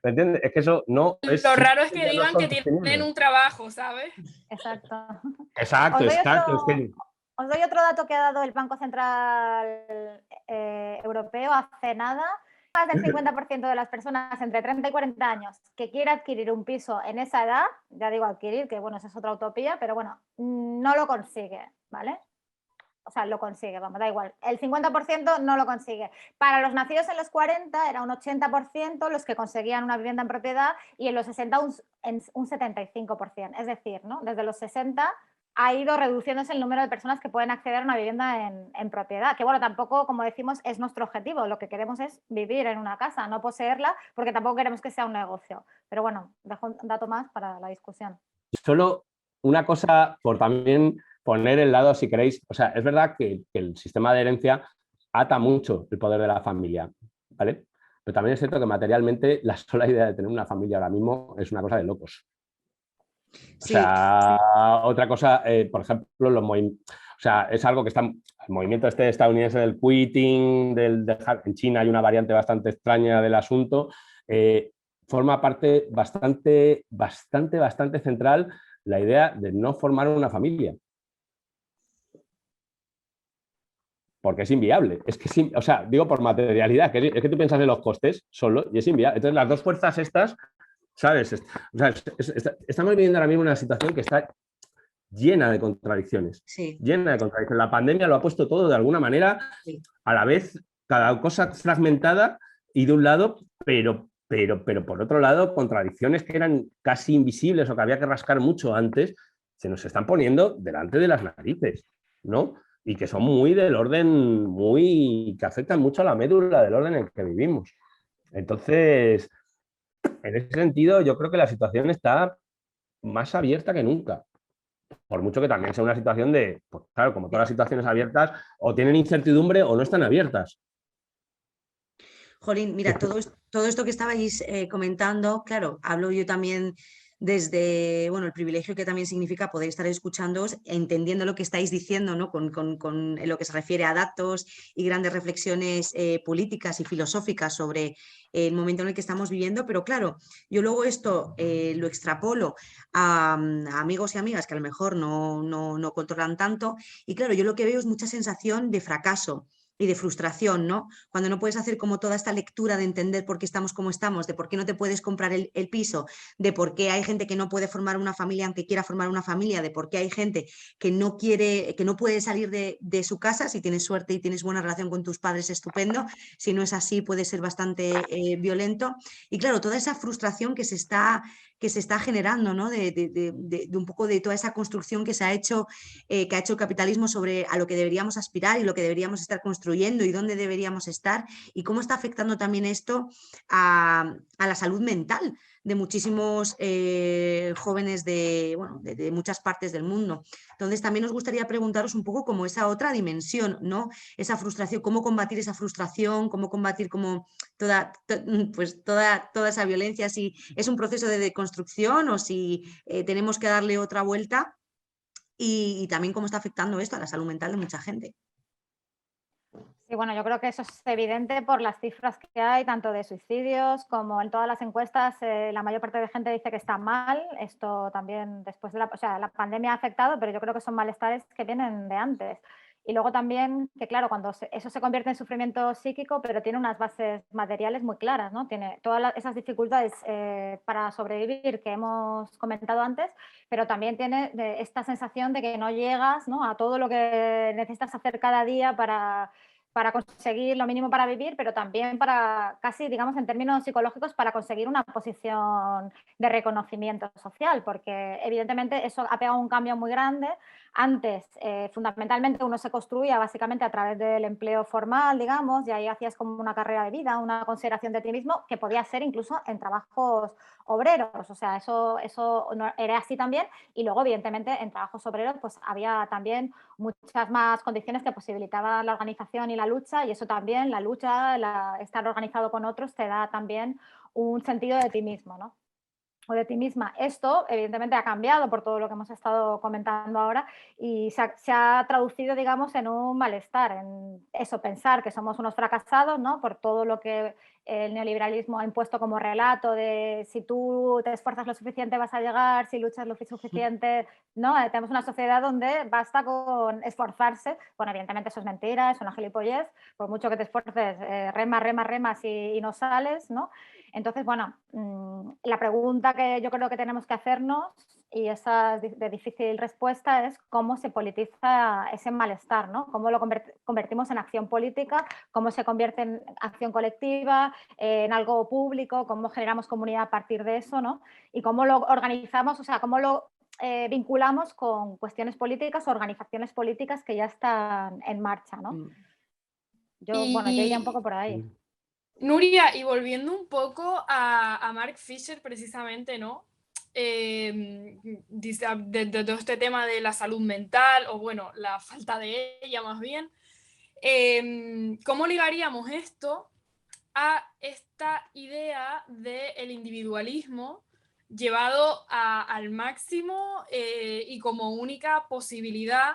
¿me entiendes? Es que eso no es... Lo raro es que digan que tienen un trabajo, ¿sabes? Exacto. Exacto. Os doy otro dato que ha dado el Banco Central Europeo hace nada. Más del 50% de las personas entre 30 y 40 años que quiere adquirir un piso en esa edad, ya digo adquirir, que bueno, esa es otra utopía, pero bueno, no lo consigue, ¿vale? O sea, lo consigue, vamos, da igual. El 50% no lo consigue. Para los nacidos en los 40 era un 80% los que conseguían una vivienda en propiedad y en los 60 un 75%. Es decir, ¿no? Desde los 60 ha ido reduciéndose el número de personas que pueden acceder a una vivienda en propiedad, que bueno, tampoco, como decimos, es nuestro objetivo. Lo que queremos es vivir en una casa, no poseerla, porque tampoco queremos que sea un negocio. Pero bueno, dejo un dato más para la discusión. Solo una cosa por también poner el lado, si queréis, o sea, es verdad que el sistema de herencia ata mucho el poder de la familia, ¿vale? Pero también es cierto que materialmente la sola idea de tener una familia ahora mismo es una cosa de locos. O sea, otra cosa, por ejemplo, o sea, es algo que está, el movimiento estadounidense del quitting, en China hay una variante bastante extraña del asunto, forma parte bastante central la idea de no formar una familia. Porque es inviable. Es que, o sea, digo por materialidad, es que tú piensas en los costes solo y es inviable. Entonces, las dos fuerzas estas, ¿sabes? O sea, estamos viviendo ahora mismo una situación que está llena de contradicciones. Sí. Llena de contradicciones. La pandemia lo ha puesto todo de alguna manera, sí, a la vez, cada cosa fragmentada y de un lado, pero por otro lado, contradicciones que eran casi invisibles o que había que rascar mucho antes, se nos están poniendo delante de las narices, ¿no? Y que son muy del orden, que afectan mucho a la médula del orden en el que vivimos. Entonces, en ese sentido, yo creo que la situación está más abierta que nunca. Por mucho que también sea una situación de, pues claro, como todas las situaciones abiertas, o tienen incertidumbre o no están abiertas. Jolín, mira, todo esto que estabais comentando, claro, hablo yo también desde, bueno, el privilegio que también significa poder estar escuchándoos, entendiendo lo que estáis diciendo, ¿no? Con lo que se refiere a datos y grandes reflexiones políticas y filosóficas sobre el momento en el que estamos viviendo, pero claro, yo luego esto lo extrapolo a amigos y amigas que a lo mejor no controlan tanto y claro, yo lo que veo es mucha sensación de fracaso. y de frustración, ¿no? Cuando no puedes hacer como toda esta lectura de entender por qué estamos como estamos, de por qué no te puedes comprar el piso, de por qué hay gente que no puede formar una familia aunque quiera formar una familia, de por qué hay gente que no quiere, que no puede salir de su casa. Si tienes suerte y tienes buena relación con tus padres, estupendo. Si no es así, puede ser bastante violento. Y claro, toda esa frustración que se está generando, ¿no? De un poco de toda esa construcción que ha hecho el capitalismo sobre a lo que deberíamos aspirar y lo que deberíamos estar construyendo y dónde deberíamos estar, y cómo está afectando también esto a la salud mental de muchísimos jóvenes de muchas partes del mundo. Entonces también nos gustaría preguntaros un poco como esa otra dimensión, ¿no? Esa frustración, cómo combatir esa frustración, cómo combatir como toda esa violencia, si es un proceso de deconstrucción o si tenemos que darle otra vuelta, y también cómo está afectando esto a la salud mental de mucha gente. Sí, bueno, yo creo que eso es evidente por las cifras que hay, tanto de suicidios como en todas las encuestas. La mayor parte de gente dice que está mal. Esto también después de la pandemia ha afectado, pero yo creo que son malestares que vienen de antes. Y luego también que, claro, cuando eso se convierte en sufrimiento psíquico, pero tiene unas bases materiales muy claras, ¿no? Tiene todas esas dificultades para sobrevivir que hemos comentado antes, pero también tiene esta sensación de que no llegas, ¿no?, a todo lo que necesitas hacer cada día para conseguir lo mínimo para vivir, pero también para casi, digamos, en términos psicológicos, para conseguir una posición de reconocimiento social, porque evidentemente eso ha pegado un cambio muy grande. Antes, fundamentalmente, uno se construía básicamente a través del empleo formal, digamos, y ahí hacías como una carrera de vida, una consideración de ti mismo, que podía ser incluso en trabajos obreros. O sea, eso no era así también. Y luego, evidentemente, en trabajos obreros pues había también muchas más condiciones que posibilitaban la organización y la lucha, y eso también, la lucha, estar organizado con otros, te da también un sentido de ti mismo, ¿no?, o de ti misma. Esto, evidentemente, ha cambiado por todo lo que hemos estado comentando ahora y se ha traducido, digamos, en un malestar, en eso, pensar que somos unos fracasados, ¿no?, por todo lo que el neoliberalismo ha impuesto como relato de si tú te esfuerzas lo suficiente vas a llegar, si luchas lo suficiente, ¿no? Tenemos una sociedad donde basta con esforzarse. Bueno, evidentemente eso es mentira, es una gilipollez, por mucho que te esfuerces, remas y no sales, ¿no? Entonces, bueno, la pregunta que yo creo que tenemos que hacernos, y esa es de difícil respuesta, es cómo se politiza ese malestar, ¿no? Cómo lo convertimos en acción política, cómo se convierte en acción colectiva, en algo público, cómo generamos comunidad a partir de eso, ¿no? Y cómo lo organizamos, o sea, cómo lo vinculamos con cuestiones políticas o organizaciones políticas que ya están en marcha, ¿no? Yo iría un poco por ahí. Nuria, y volviendo un poco a Mark Fisher precisamente, ¿no? Dice, de todo este tema de la salud mental, o bueno, la falta de ella más bien, ¿cómo ligaríamos esto a esta idea del individualismo llevado al máximo y como única posibilidad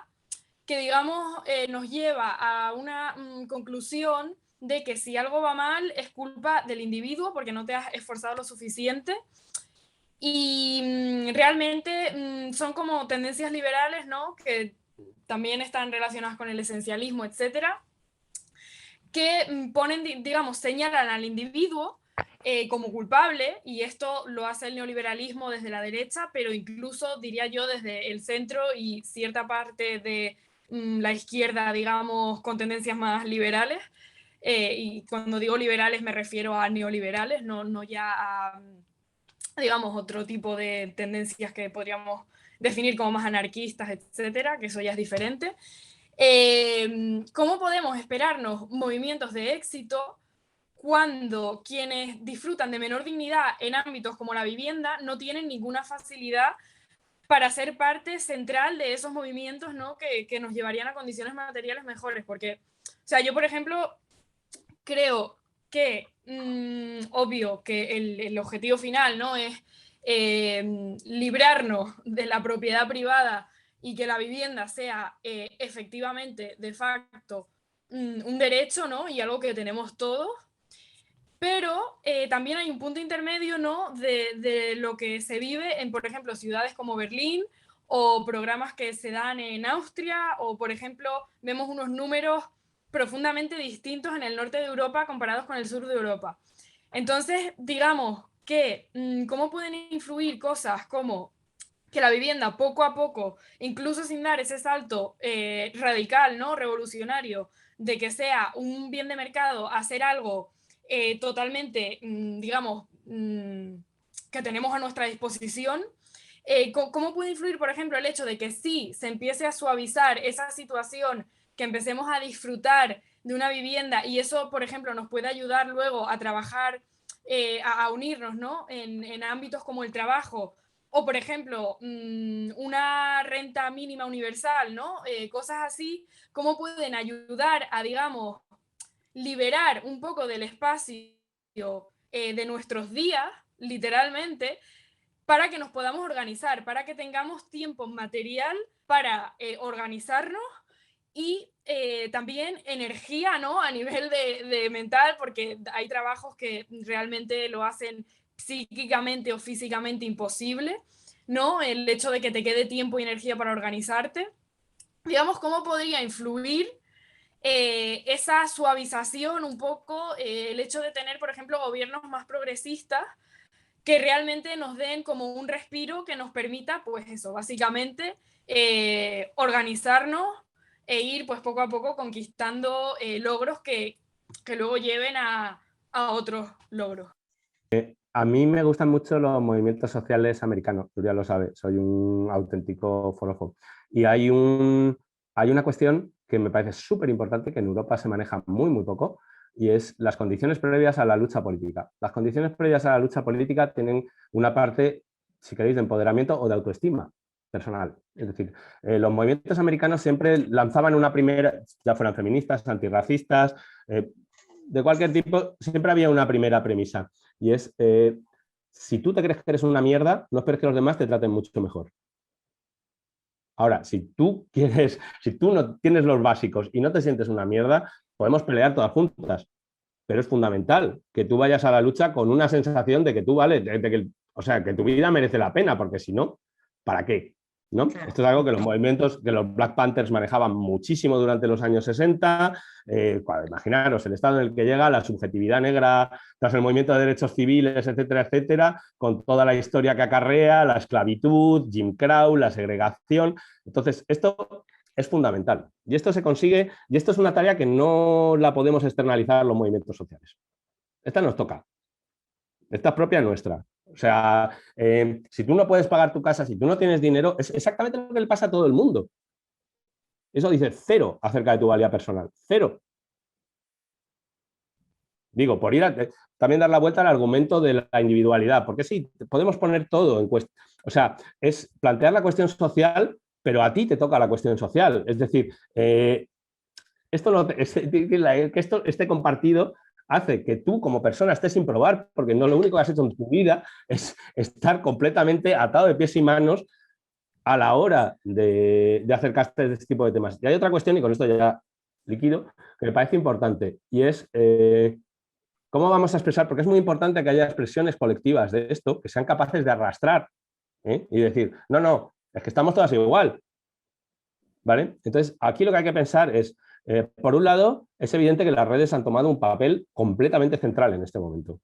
que, digamos, nos lleva a una conclusión de que si algo va mal es culpa del individuo porque no te has esforzado lo suficiente? Y realmente son como tendencias liberales, ¿no?, que también están relacionadas con el esencialismo, etcétera, que ponen, digamos, señalan al individuo como culpable, y esto lo hace el neoliberalismo desde la derecha, pero incluso, diría yo, desde el centro y cierta parte de la izquierda, digamos, con tendencias más liberales. Y cuando digo liberales me refiero a neoliberales, no ya a, digamos, otro tipo de tendencias que podríamos definir como más anarquistas, etcétera, que eso ya es diferente. ¿Cómo podemos esperarnos movimientos de éxito cuando quienes disfrutan de menor dignidad en ámbitos como la vivienda no tienen ninguna facilidad para ser parte central de esos movimientos, ¿no?, que nos llevarían a condiciones materiales mejores? Porque, o sea, yo, por ejemplo, creo que, obvio, que el objetivo final, ¿no?, es librarnos de la propiedad privada y que la vivienda sea efectivamente, de facto, un derecho, ¿no?, y algo que tenemos todos. Pero también hay un punto intermedio, ¿no?, de lo que se vive en, por ejemplo, ciudades como Berlín, o programas que se dan en Austria, o, por ejemplo, vemos unos números profundamente distintos en el norte de Europa comparados con el sur de Europa. Entonces, digamos que cómo pueden influir cosas como que la vivienda poco a poco, incluso sin dar ese salto radical, ¿no? Revolucionario, de que sea un bien de mercado a ser algo totalmente, digamos, que tenemos a nuestra disposición. ¿Cómo puede influir, por ejemplo, el hecho de que sí se empiece a suavizar esa situación, que empecemos a disfrutar de una vivienda y eso, por ejemplo, nos puede ayudar luego a trabajar, a unirnos, ¿no? En ámbitos como el trabajo, o, por ejemplo, una renta mínima universal, ¿no? Cosas así, ¿cómo pueden ayudar a, digamos, liberar un poco del espacio de nuestros días, literalmente, para que nos podamos organizar, para que tengamos tiempo material para organizarnos y también energía, ¿no? A nivel de mental, porque hay trabajos que realmente lo hacen psíquicamente o físicamente imposible, ¿no? El hecho de que te quede tiempo y energía para organizarte. Digamos, ¿cómo podría influir esa suavización un poco, el hecho de tener, por ejemplo, gobiernos más progresistas que realmente nos den como un respiro que nos permita, pues eso, básicamente, organizarnos e ir pues poco a poco conquistando logros que luego lleven a otros logros? A mí me gustan mucho los movimientos sociales americanos, tú ya lo sabes, soy un auténtico forofo. Y hay una cuestión que me parece súper importante, que en Europa se maneja muy, muy poco, y es las condiciones previas a la lucha política. Las condiciones previas a la lucha política tienen una parte, si queréis, de empoderamiento o de autoestima personal. Es decir, los movimientos americanos siempre lanzaban una primera, ya fueran feministas, antirracistas, de cualquier tipo, siempre había una primera premisa. Y es, si tú te crees que eres una mierda, no esperes que los demás te traten mucho mejor. Ahora, si tú no tienes los básicos y no te sientes una mierda, podemos pelear todas juntas. Pero es fundamental que tú vayas a la lucha con una sensación de que tú vales, o sea, que tu vida merece la pena, porque si no, ¿para qué? ¿No? Claro. Esto es algo que los movimientos, que los Black Panthers manejaban muchísimo durante los años 60. Imaginaros el estado en el que llega, la subjetividad negra, tras el movimiento de derechos civiles, etcétera, etcétera, con toda la historia que acarrea, la esclavitud, Jim Crow, la segregación. Entonces, esto es fundamental. Y esto se consigue, y esto es una tarea que no la podemos externalizar los movimientos sociales. Esta nos toca. Esta es propia nuestra. O sea, si tú no puedes pagar tu casa, si tú no tienes dinero, es exactamente lo que le pasa a todo el mundo. Eso dice cero acerca de tu valía personal. Cero. Digo, por también dar la vuelta al argumento de la individualidad, porque sí, podemos poner todo en cuestión. O sea, es plantear la cuestión social, pero a ti te toca la cuestión social. Es decir, que esto esté compartido hace que tú como persona estés sin probar, porque no lo único que has hecho en tu vida es estar completamente atado de pies y manos a la hora de acercarte a este tipo de temas. Y hay otra cuestión, y con esto ya liquido, que me parece importante, y es cómo vamos a expresar, porque es muy importante que haya expresiones colectivas de esto, que sean capaces de arrastrar y decir, no, es que estamos todas igual. ¿Vale? Entonces, aquí lo que hay que pensar es, por un lado, es evidente que las redes han tomado un papel completamente central en este momento,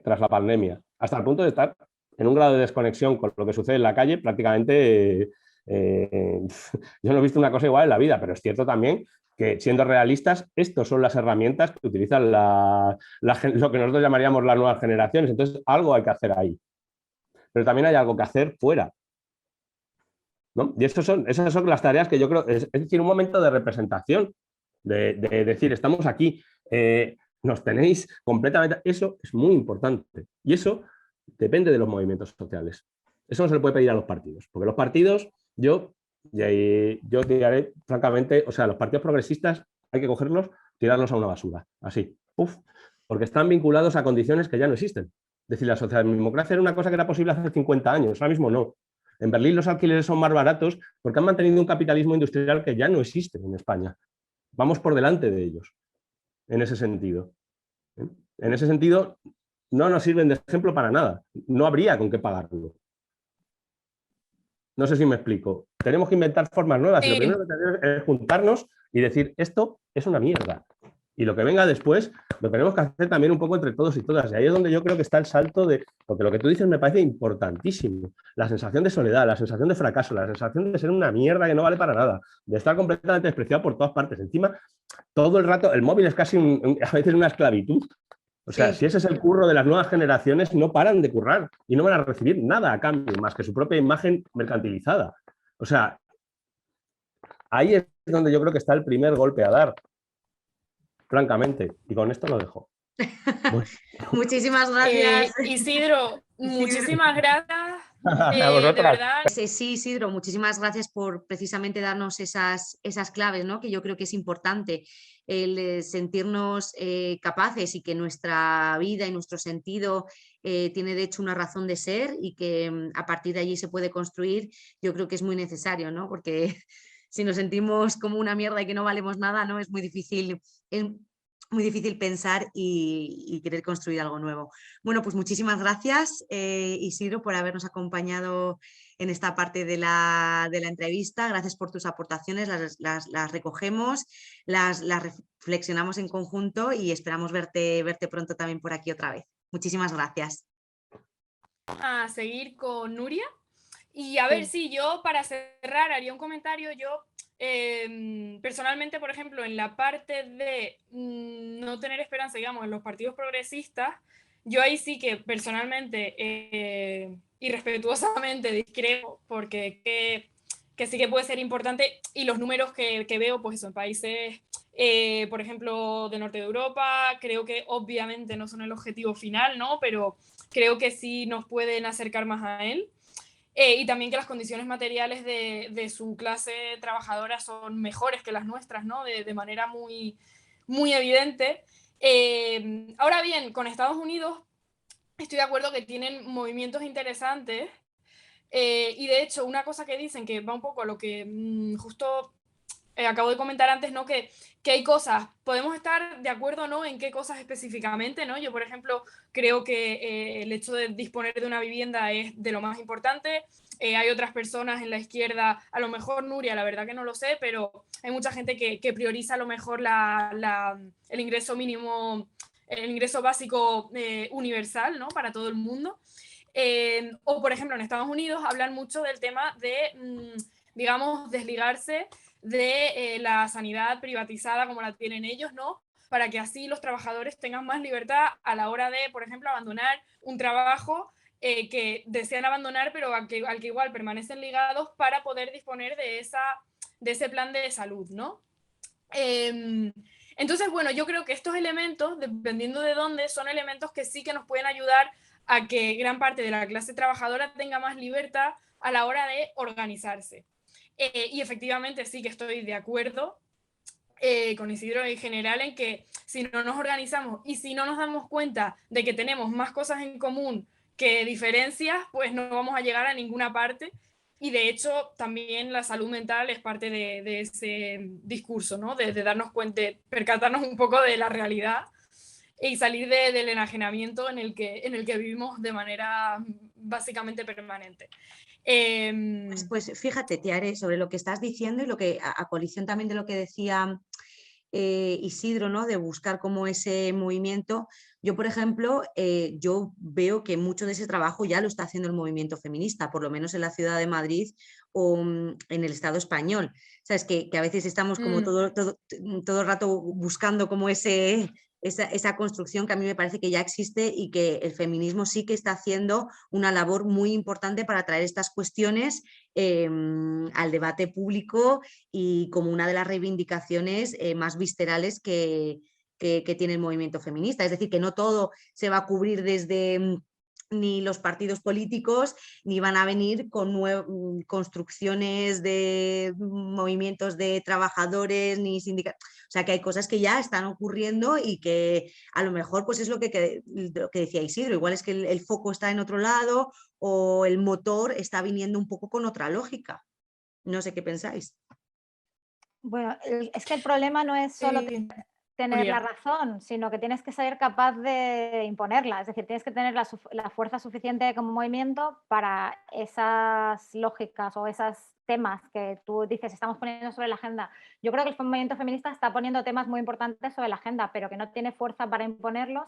tras la pandemia, hasta el punto de estar en un grado de desconexión con lo que sucede en la calle prácticamente. Yo no he visto una cosa igual en la vida, pero es cierto también que, siendo realistas, estas son las herramientas que utilizan lo que nosotros llamaríamos las nuevas generaciones. Entonces, algo hay que hacer ahí. Pero también hay algo que hacer fuera, ¿no? Y esas son las tareas que yo creo, es decir, un momento de representación, de decir, estamos aquí, nos tenéis completamente. Eso es muy importante. Y eso depende de los movimientos sociales. Eso no se le puede pedir a los partidos, porque los partidos, yo tiraré, francamente, o sea, los partidos progresistas hay que cogerlos, tirarlos a una basura, así, ¡puf! Porque están vinculados a condiciones que ya no existen. Es decir, la socialdemocracia era una cosa que era posible hace 50 años, ahora mismo no. En Berlín los alquileres son más baratos porque han mantenido un capitalismo industrial que ya no existe en España. Vamos por delante de ellos, en ese sentido. En ese sentido, no nos sirven de ejemplo para nada. No habría con qué pagarlo. No sé si me explico. Tenemos que inventar formas nuevas y lo primero que tenemos es juntarnos y decir, esto es una mierda. Y lo que venga después lo tenemos que hacer también un poco entre todos y todas. Y ahí es donde yo creo que está el salto de... Porque lo que tú dices me parece importantísimo. La sensación de soledad, la sensación de fracaso, la sensación de ser una mierda que no vale para nada, de estar completamente despreciado por todas partes. Encima, todo el rato, el móvil es casi a veces una esclavitud. O sea, si ese es el curro de las nuevas generaciones, no paran de currar y no van a recibir nada a cambio, más que su propia imagen mercantilizada. O sea, ahí es donde yo creo que está el primer golpe a dar, francamente. Y con esto lo dejo. Bueno. Muchísimas gracias. Isidro, muchísimas gracias. A vosotras. De verdad. Sí, Isidro, muchísimas gracias por precisamente darnos esas claves, ¿no? Que yo creo que es importante el sentirnos capaces y que nuestra vida y nuestro sentido tiene de hecho una razón de ser y que a partir de allí se puede construir. Yo creo que es muy necesario, ¿no? Porque si nos sentimos como una mierda y que no valemos nada, ¿no? Es muy difícil pensar y querer construir algo nuevo. Bueno, pues muchísimas gracias, Isidro, por habernos acompañado en esta parte de la entrevista. Gracias por tus aportaciones, las recogemos, las reflexionamos en conjunto y esperamos verte pronto también por aquí otra vez. Muchísimas gracias. A seguir con Nuria. Y a ver, sí, yo para cerrar haría un comentario. Yo personalmente, por ejemplo, en la parte de no tener esperanza, digamos, en los partidos progresistas, yo ahí sí que personalmente y respetuosamente discrepo, porque que sí que puede ser importante, y los números que veo, pues son países, por ejemplo, de norte de Europa, creo que obviamente no son el objetivo final, ¿no? Pero creo que sí nos pueden acercar más a él. Y también que las condiciones materiales de su clase trabajadora son mejores que las nuestras, ¿no? De manera muy, muy evidente. Ahora bien, con Estados Unidos estoy de acuerdo que tienen movimientos interesantes y de hecho una cosa que dicen que va un poco a lo que justo acabo de comentar antes, ¿no? Que hay cosas, podemos estar de acuerdo o no en qué cosas específicamente, ¿no? Yo, por ejemplo, creo que el hecho de disponer de una vivienda es de lo más importante. Hay otras personas en la izquierda, a lo mejor Nuria, la verdad que no lo sé, pero hay mucha gente que prioriza a lo mejor el ingreso mínimo, el ingreso básico universal, ¿no? Para todo el mundo. O, por ejemplo, en Estados Unidos hablan mucho del tema de, digamos, desligarse de la sanidad privatizada como la tienen ellos, ¿no? Para que así los trabajadores tengan más libertad a la hora de, por ejemplo, abandonar un trabajo que desean abandonar, pero al que igual permanecen ligados para poder disponer de ese plan de salud, ¿no? Entonces, bueno, yo creo que estos elementos, dependiendo de dónde, son elementos que sí que nos pueden ayudar a que gran parte de la clase trabajadora tenga más libertad a la hora de organizarse. Y efectivamente sí que estoy de acuerdo con Isidro en general en que si no nos organizamos y si no nos damos cuenta de que tenemos más cosas en común que diferencias, pues no vamos a llegar a ninguna parte. Y de hecho también la salud mental es parte de ese discurso, ¿no? De darnos cuenta, de percatarnos un poco de la realidad y salir del enajenamiento en el que vivimos de manera básicamente permanente. Pues fíjate, Tiare, sobre lo que estás diciendo y lo que a colisión también de lo que decía Isidro, ¿no? De buscar como ese movimiento. Yo, por ejemplo, yo veo que mucho de ese trabajo ya lo está haciendo el movimiento feminista, por lo menos en la ciudad de Madrid o en el Estado español. Sabes que a veces estamos como todo el rato buscando como esa construcción que a mí me parece que ya existe y que el feminismo sí que está haciendo una labor muy importante para traer estas cuestiones al debate público y como una de las reivindicaciones más viscerales que tiene el movimiento feminista. Es decir, que no todo se va a cubrir desde ni los partidos políticos, ni van a venir con construcciones de movimientos de trabajadores, ni sindicatos. O sea, que hay cosas que ya están ocurriendo y que a lo mejor pues es lo que decía Isidro, igual es que el foco está en otro lado o el motor está viniendo un poco con otra lógica. No sé qué pensáis. Bueno, es que el problema no es solo tener la Curioso. razón, sino que tienes que ser capaz de imponerla. Es decir, tienes que tener la fuerza suficiente como movimiento para esas lógicas o esos temas que tú dices estamos poniendo sobre la agenda. Yo creo que el movimiento feminista está poniendo temas muy importantes sobre la agenda, pero que no tiene fuerza para imponerlos,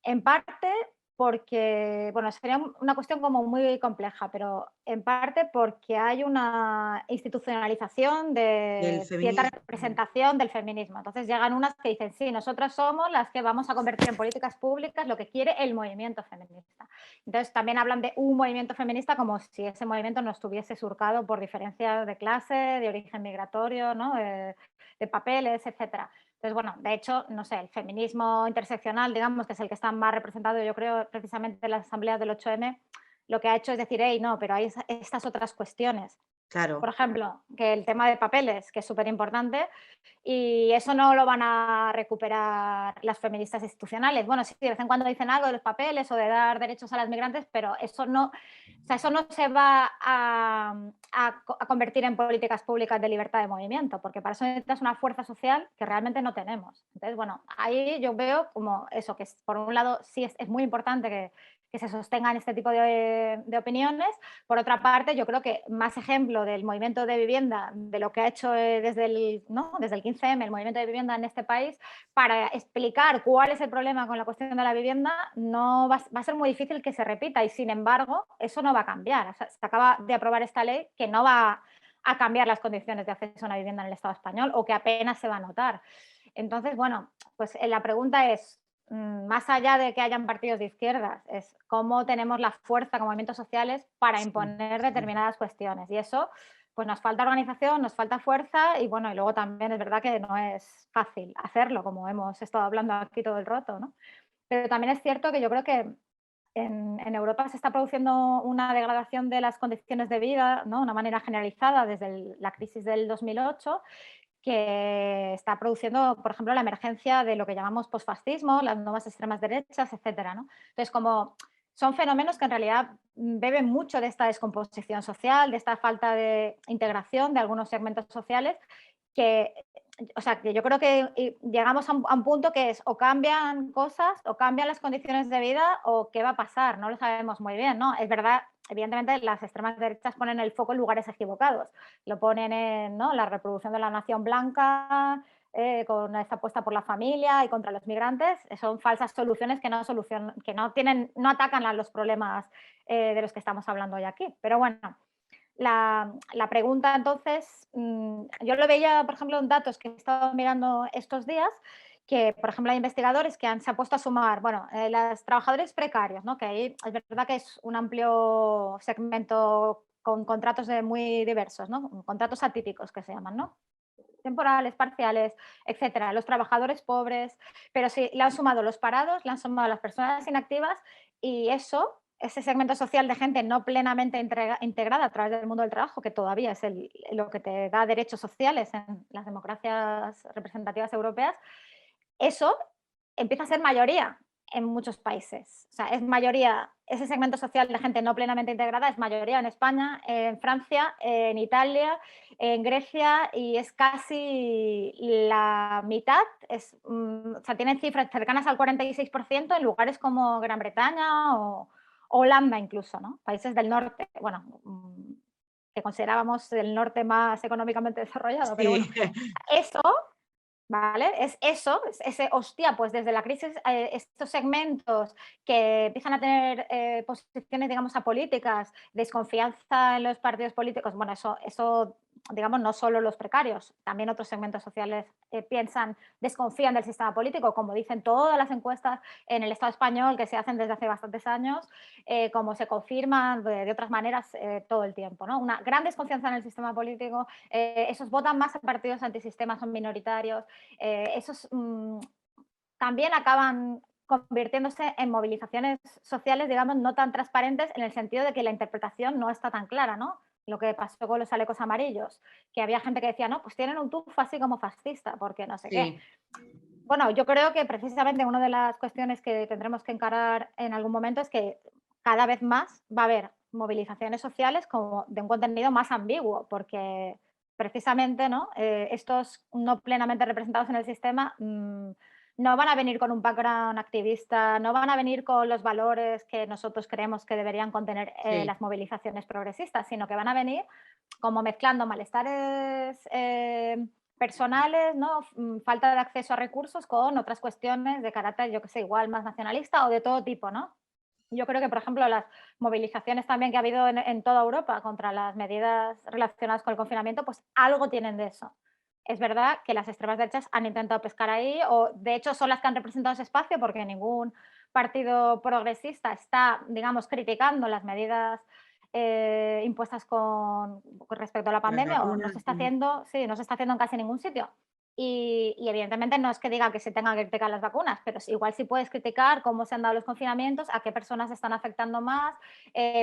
en parte porque, bueno, sería una cuestión como muy compleja, pero en parte porque hay una institucionalización Del de cierta feminismo. representación del feminismo. Entonces llegan unas que dicen, sí, nosotras somos las que vamos a convertir en políticas públicas lo que quiere el movimiento feminista. Entonces también hablan de un movimiento feminista como si ese movimiento no estuviese surcado por diferencias de clase, de origen migratorio, ¿no? De papeles, etcétera. Entonces, bueno, de hecho, no sé, el feminismo interseccional, digamos, que es el que está más representado, yo creo, precisamente en las asambleas del 8M, lo que ha hecho es decir, hey, no, pero hay estas otras cuestiones. Por Claro, ejemplo, que el tema de papeles, que es súper importante, y eso no lo van a recuperar las feministas institucionales. Bueno, sí, de vez en cuando dicen algo de los papeles o de dar derechos a las migrantes, pero eso no, o sea, eso no se va a convertir en políticas públicas de libertad de movimiento, porque para eso necesitas una fuerza social que realmente no tenemos. Entonces, bueno, ahí yo veo como eso, que por un lado sí es muy importante que se sostengan este tipo de opiniones. Por otra parte, yo creo que más ejemplo del movimiento de vivienda, de lo que ha hecho desde el 15M, el movimiento de vivienda en este país, para explicar cuál es el problema con la cuestión de la vivienda, no va a ser muy difícil que se repita y, sin embargo, eso no va a cambiar. O sea, se acaba de aprobar esta ley que no va a cambiar las condiciones de acceso a una vivienda en el Estado español, o que apenas se va a notar. Entonces, bueno, pues la pregunta es, más allá de que hayan partidos de izquierdas, es cómo tenemos la fuerza como movimientos sociales para sí, imponer sí. determinadas cuestiones. Y eso, pues nos falta organización, nos falta fuerza y, bueno, y luego también es verdad que no es fácil hacerlo, como hemos estado hablando aquí todo el rato, ¿no? Pero también es cierto que yo creo que en Europa se está produciendo una degradación de las condiciones de vida, ¿no? Una manera generalizada desde la crisis del 2008, que está produciendo, por ejemplo, la emergencia de lo que llamamos posfascismo, las nuevas extremas derechas, etcétera, ¿no? Entonces, como son fenómenos que en realidad beben mucho de esta descomposición social, de esta falta de integración de algunos segmentos sociales, que, o sea, que yo creo que llegamos a un punto que es o cambian cosas, o cambian las condiciones de vida, o qué va a pasar, no lo sabemos muy bien, ¿no? Es verdad, evidentemente las extremas derechas ponen el foco en lugares equivocados, lo ponen en, ¿no?, la reproducción de la nación blanca, con esta apuesta por la familia y contra los migrantes, son falsas soluciones que no atacan a los problemas de los que estamos hablando hoy aquí. Pero bueno, la pregunta entonces, yo lo veía, por ejemplo, en datos que he estado mirando estos días, que, por ejemplo, hay investigadores que se han puesto a sumar, bueno, los trabajadores precarios, ¿no? Que ahí es verdad que es un amplio segmento con contratos muy diversos, ¿no? Contratos atípicos que se llaman, ¿no? Temporales, parciales, etcétera, los trabajadores pobres, pero sí, le han sumado los parados, le han sumado las personas inactivas, y eso, ese segmento social de gente no plenamente integrada a través del mundo del trabajo, que todavía es lo que te da derechos sociales en las democracias representativas europeas, eso empieza a ser mayoría en muchos países. O sea, es mayoría, ese segmento social de gente no plenamente integrada es mayoría en España, en Francia, en Italia, en Grecia, y es casi la mitad, o sea, tienen cifras cercanas al 46% en lugares como Gran Bretaña o Holanda incluso, ¿no? Países del norte, bueno, que considerábamos el norte más económicamente desarrollado, pero bueno, Sí, eso, ¿vale? Es eso, es ese, hostia, pues desde la crisis, estos segmentos que empiezan a tener posiciones, digamos, apolíticas, desconfianza en los partidos políticos, bueno, eso, digamos, no solo los precarios, también otros segmentos sociales desconfían del sistema político, como dicen todas las encuestas en el Estado español que se hacen desde hace bastantes años, como se confirman de otras maneras todo el tiempo, ¿no? Una gran desconfianza en el sistema político, esos votan más a partidos antisistemas, son minoritarios, esos también acaban convirtiéndose en movilizaciones sociales, digamos, no tan transparentes, en el sentido de que la interpretación no está tan clara, ¿no? Lo que pasó con los chalecos amarillos, que había gente que decía, no, pues tienen un tufo así como fascista, porque no sé qué. sí. Bueno, yo creo que precisamente una de las cuestiones que tendremos que encarar en algún momento es que cada vez más va a haber movilizaciones sociales como de un contenido más ambiguo, porque precisamente, ¿no? Estos no plenamente representados en el sistema no van a venir con un background activista, no van a venir con los valores que nosotros creemos que deberían contener Sí. las movilizaciones progresistas, sino que van a venir como mezclando malestares personales, ¿no? Falta de acceso a recursos con otras cuestiones de carácter, yo que sé, igual más nacionalista o de todo tipo, ¿no? Yo creo que, por ejemplo, las movilizaciones también que ha habido en toda Europa contra las medidas relacionadas con el confinamiento, pues algo tienen de eso. Es verdad que las extremas derechas han intentado pescar ahí, o de hecho son las que han representado ese espacio, porque ningún partido progresista está, digamos, criticando las medidas impuestas con respecto a la Las pandemia, o no vacunas, se está haciendo, sí, no se está haciendo en casi ningún sitio. Y evidentemente no es que diga que se tengan que criticar las vacunas, pero igual sí puedes criticar cómo se han dado los confinamientos, a qué personas están afectando más,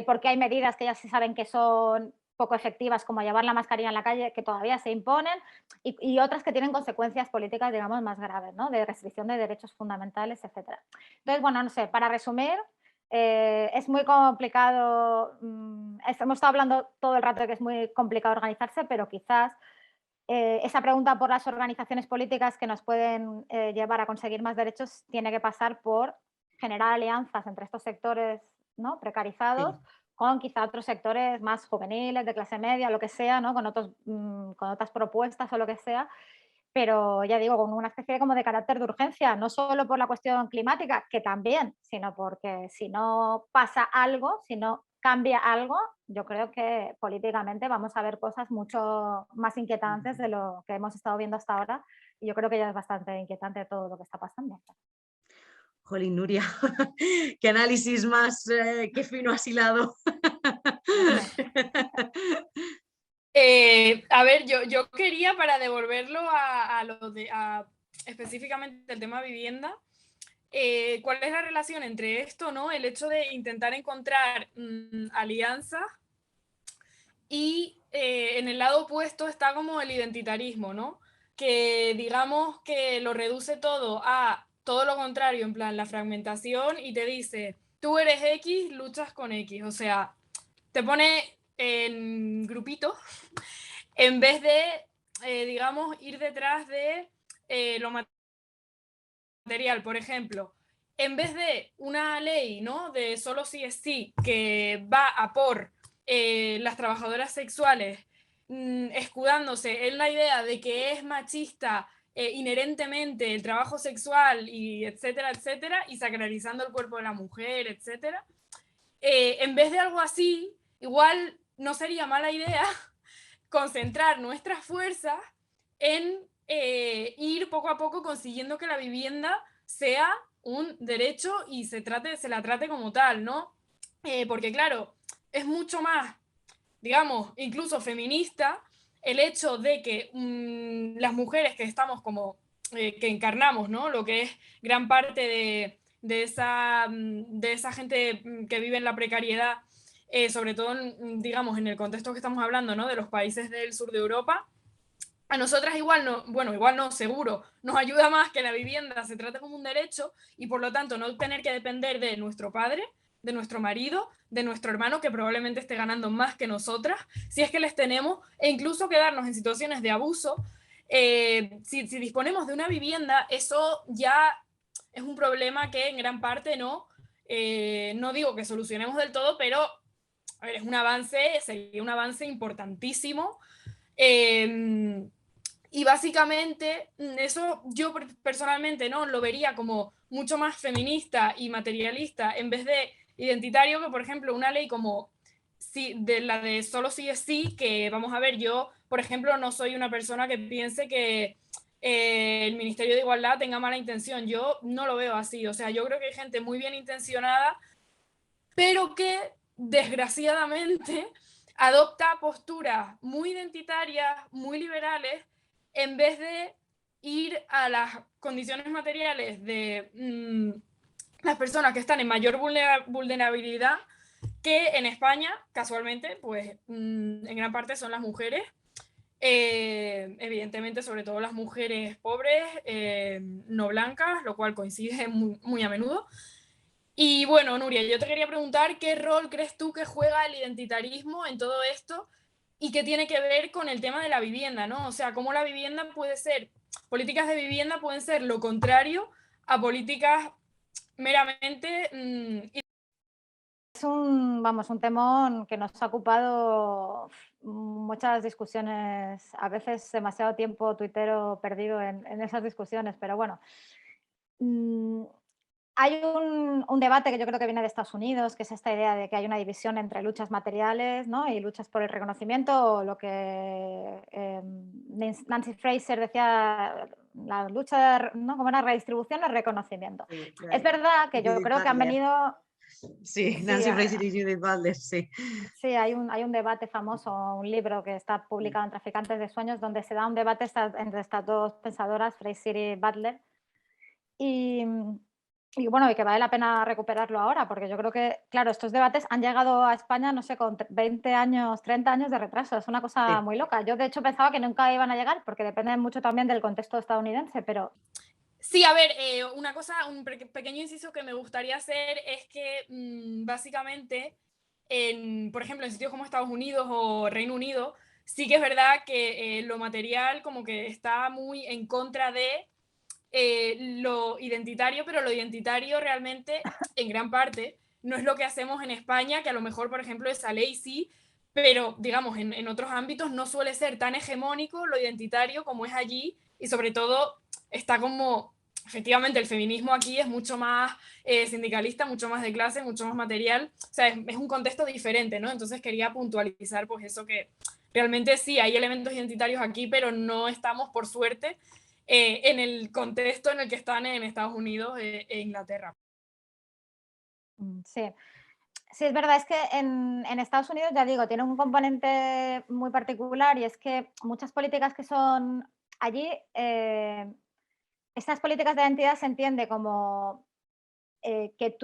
porque hay medidas que ya se saben que son poco efectivas, como llevar la mascarilla en la calle, que todavía se imponen, y otras que tienen consecuencias políticas, digamos, más graves, ¿no? De restricción de derechos fundamentales, etcétera. Entonces, bueno, no sé, para resumir, es muy complicado, hemos estado hablando todo el rato de que es muy complicado organizarse, pero quizás esa pregunta por las organizaciones políticas que nos pueden llevar a conseguir más derechos tiene que pasar por generar alianzas entre estos sectores, ¿no? Precarizados sí. con quizá otros sectores más juveniles, de clase media, lo que sea, ¿no? Con con otras propuestas o lo que sea, pero ya digo, con una especie como de carácter de urgencia, no solo por la cuestión climática, que también, sino porque si no pasa algo, si no cambia algo, yo creo que políticamente vamos a ver cosas mucho más inquietantes de lo que hemos estado viendo hasta ahora. Y yo creo que ya es bastante inquietante todo lo que está pasando. Jolín, Nuria, qué análisis más, qué fino has hilado. A ver, yo quería, para devolverlo a específicamente el tema vivienda, ¿cuál es la relación entre esto, ¿no? El hecho de intentar encontrar alianzas y en el lado opuesto está como el identitarismo, ¿no? Que digamos que lo reduce todo a todo lo contrario, en plan la fragmentación, y te dice, tú eres X, luchas con X, o sea, te pone en grupitos en vez de, digamos, ir detrás de lo material. Por ejemplo, en vez de una ley, ¿no? De solo sí es sí, que va a por las trabajadoras sexuales, escudándose en la idea de que es machista inherentemente el trabajo sexual y etcétera, etcétera, y sacralizando el cuerpo de la mujer, etcétera. En vez de algo así, igual no sería mala idea concentrar nuestras fuerzas en ir poco a poco consiguiendo que la vivienda sea un derecho y se la trate como tal, ¿no? Porque claro, es mucho más, digamos, incluso feminista el hecho de que las mujeres que estamos como, que encarnamos, ¿no? Lo que es gran parte de esa gente que vive en la precariedad, sobre todo, digamos, en el contexto que estamos hablando, ¿no? De los países del sur de Europa. A nosotras igual no, bueno, igual no, seguro, nos ayuda más que la vivienda se trate como un derecho y por lo tanto no tener que depender de nuestro padre, de nuestro marido, de nuestro hermano que probablemente esté ganando más que nosotras, si es que les tenemos, e incluso quedarnos en situaciones de abuso. Si disponemos de una vivienda, eso ya es un problema que en gran parte no digo que solucionemos del todo, pero a ver, es un avance, sería un avance importantísimo. Y básicamente eso yo personalmente no lo vería como mucho más feminista y materialista en vez de identitario, que por ejemplo una ley como de la de solo sí es sí, que vamos a ver, yo por ejemplo no soy una persona que piense que el Ministerio de Igualdad tenga mala intención, yo no lo veo así, o sea, yo creo que hay gente muy bien intencionada, pero que desgraciadamente adopta posturas muy identitarias, muy liberales, en vez de ir a las condiciones materiales de las personas que están en mayor vulnerabilidad, que en España, casualmente, pues en gran parte son las mujeres. Evidentemente, sobre todo las mujeres pobres, no blancas, lo cual coincide muy a menudo. Y bueno, Nuria, yo te quería preguntar qué rol crees tú que juega el identitarismo en todo esto y que tiene que ver con el tema de la vivienda, ¿no? O sea, cómo la vivienda puede ser, políticas de vivienda pueden ser lo contrario a políticas meramente Es un temón que nos ha ocupado muchas discusiones, a veces demasiado tiempo tuitero perdido en esas discusiones, pero bueno. Hay un debate que yo creo que viene de Estados Unidos, que es esta idea de que hay una división entre luchas materiales, ¿no?, y luchas por el reconocimiento, o lo que Nancy Fraser decía, la lucha, ¿no?, como una redistribución o reconocimiento. Sí, Es verdad que yo Judith creo que han Butler. venido... Sí, Sí, Nancy Fraser y Judith Butler, sí. sí, hay un debate famoso, un libro que está publicado en Traficantes de Sueños, donde se da un debate entre estas dos pensadoras, Fraser y Butler, y, y bueno, y que vale la pena recuperarlo ahora, porque yo creo que, claro, estos debates han llegado a España, no sé, con 20 años, 30 años de retraso, es una cosa Sí. muy loca. Yo, de hecho, pensaba que nunca iban a llegar, porque depende mucho también del contexto estadounidense, pero... Sí, a ver, una cosa, un pequeño inciso que me gustaría hacer es que básicamente, por ejemplo, en sitios como Estados Unidos o Reino Unido, sí que es verdad que lo material como que está muy en contra de lo identitario, pero lo identitario realmente, en gran parte, no es lo que hacemos en España, que a lo mejor, por ejemplo, esa ley sí, pero digamos, en otros ámbitos no suele ser tan hegemónico lo identitario como es allí, y sobre todo está como, efectivamente, el feminismo aquí es mucho más sindicalista, mucho más de clase, mucho más material, o sea, es un contexto diferente, ¿no? Entonces quería puntualizar pues eso, que realmente sí hay elementos identitarios aquí, pero no estamos, por suerte, en el contexto en el que están en Estados Unidos e Inglaterra. Sí. Sí, es verdad, es que en Estados Unidos, ya digo, tiene un componente muy particular, y es que muchas políticas que son allí, estas políticas de identidad se entiende como que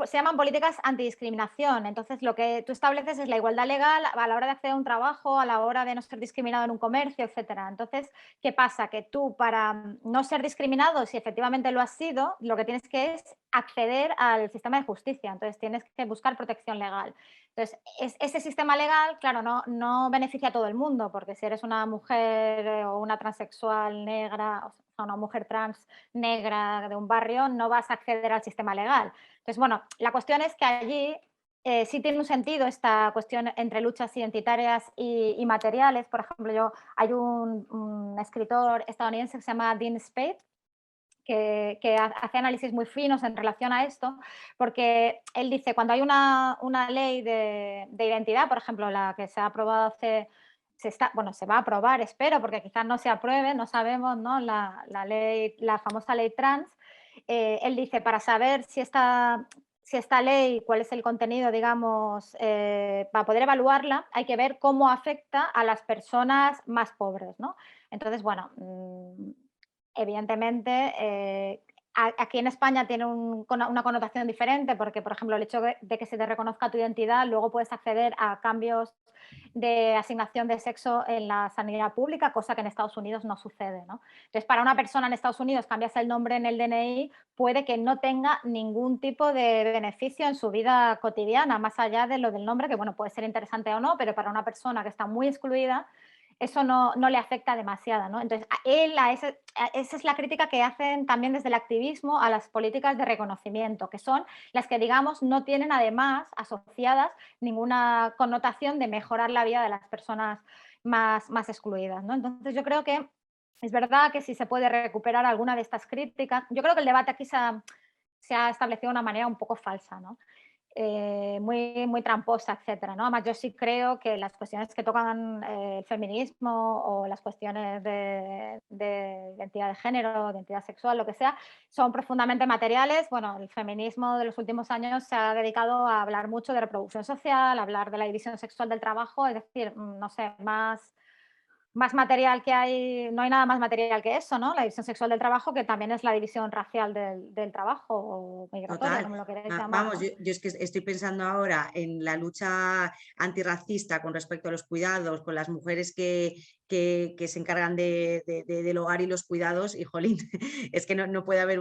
se llaman políticas antidiscriminación. Entonces, lo que tú estableces es la igualdad legal a la hora de acceder a un trabajo, a la hora de no ser discriminado en un comercio, etcétera. Entonces, ¿qué pasa? Que tú, para no ser discriminado, si efectivamente lo has sido, lo que tienes que es acceder al sistema de justicia. Entonces, tienes que buscar protección legal. Entonces, ese sistema legal, claro, no beneficia a todo el mundo, porque si eres una mujer o una transexual negra, o sea, una mujer trans negra de un barrio, no vas a acceder al sistema legal. Entonces, bueno, la cuestión es que allí sí tiene un sentido esta cuestión entre luchas identitarias y materiales. Por ejemplo, hay un escritor estadounidense que se llama Dean Spade, que hace análisis muy finos en relación a esto, porque él dice, cuando hay una ley de identidad, por ejemplo, la que se ha aprobado se va a aprobar, espero, porque quizás no se apruebe, no sabemos, ¿no?, la famosa ley trans. Él dice, para saber si esta ley, cuál es el contenido, digamos, para poder evaluarla, hay que ver cómo afecta a las personas más pobres, ¿no? Entonces, bueno, evidentemente, aquí en España tiene una connotación diferente, porque, por ejemplo, el hecho de que se te reconozca tu identidad, luego puedes acceder a cambios de asignación de sexo en la sanidad pública, cosa que en Estados Unidos no sucede, ¿no? Entonces, para una persona en Estados Unidos, cambias el nombre en el DNI, puede que no tenga ningún tipo de beneficio en su vida cotidiana, más allá de lo del nombre, que bueno, puede ser interesante o no, pero para una persona que está muy excluida, eso no le afecta demasiado, ¿no? Entonces, esa es la crítica que hacen también desde el activismo a las políticas de reconocimiento, que son las que, digamos, no tienen además asociadas ninguna connotación de mejorar la vida de las personas más excluidas, ¿no? Entonces, yo creo que es verdad que si se puede recuperar alguna de estas críticas, yo creo que el debate aquí se ha establecido de una manera un poco falsa, ¿no? Muy tramposa, etcétera, ¿no? Además, yo sí creo que las cuestiones que tocan el feminismo o las cuestiones de identidad de género, identidad sexual, lo que sea, son profundamente materiales. Bueno, el feminismo de los últimos años se ha dedicado a hablar mucho de reproducción social, a hablar de la división sexual del trabajo, es decir, no sé, más material que hay, no hay nada más material que eso, ¿no? La división sexual del trabajo, que también es la división racial del trabajo, o migratoria, Total. como lo queréis llamar, Vamos, ¿no? yo es que estoy pensando ahora en la lucha antirracista con respecto a los cuidados, con las mujeres que se encargan del hogar y los cuidados, y jolín, es que no puede haber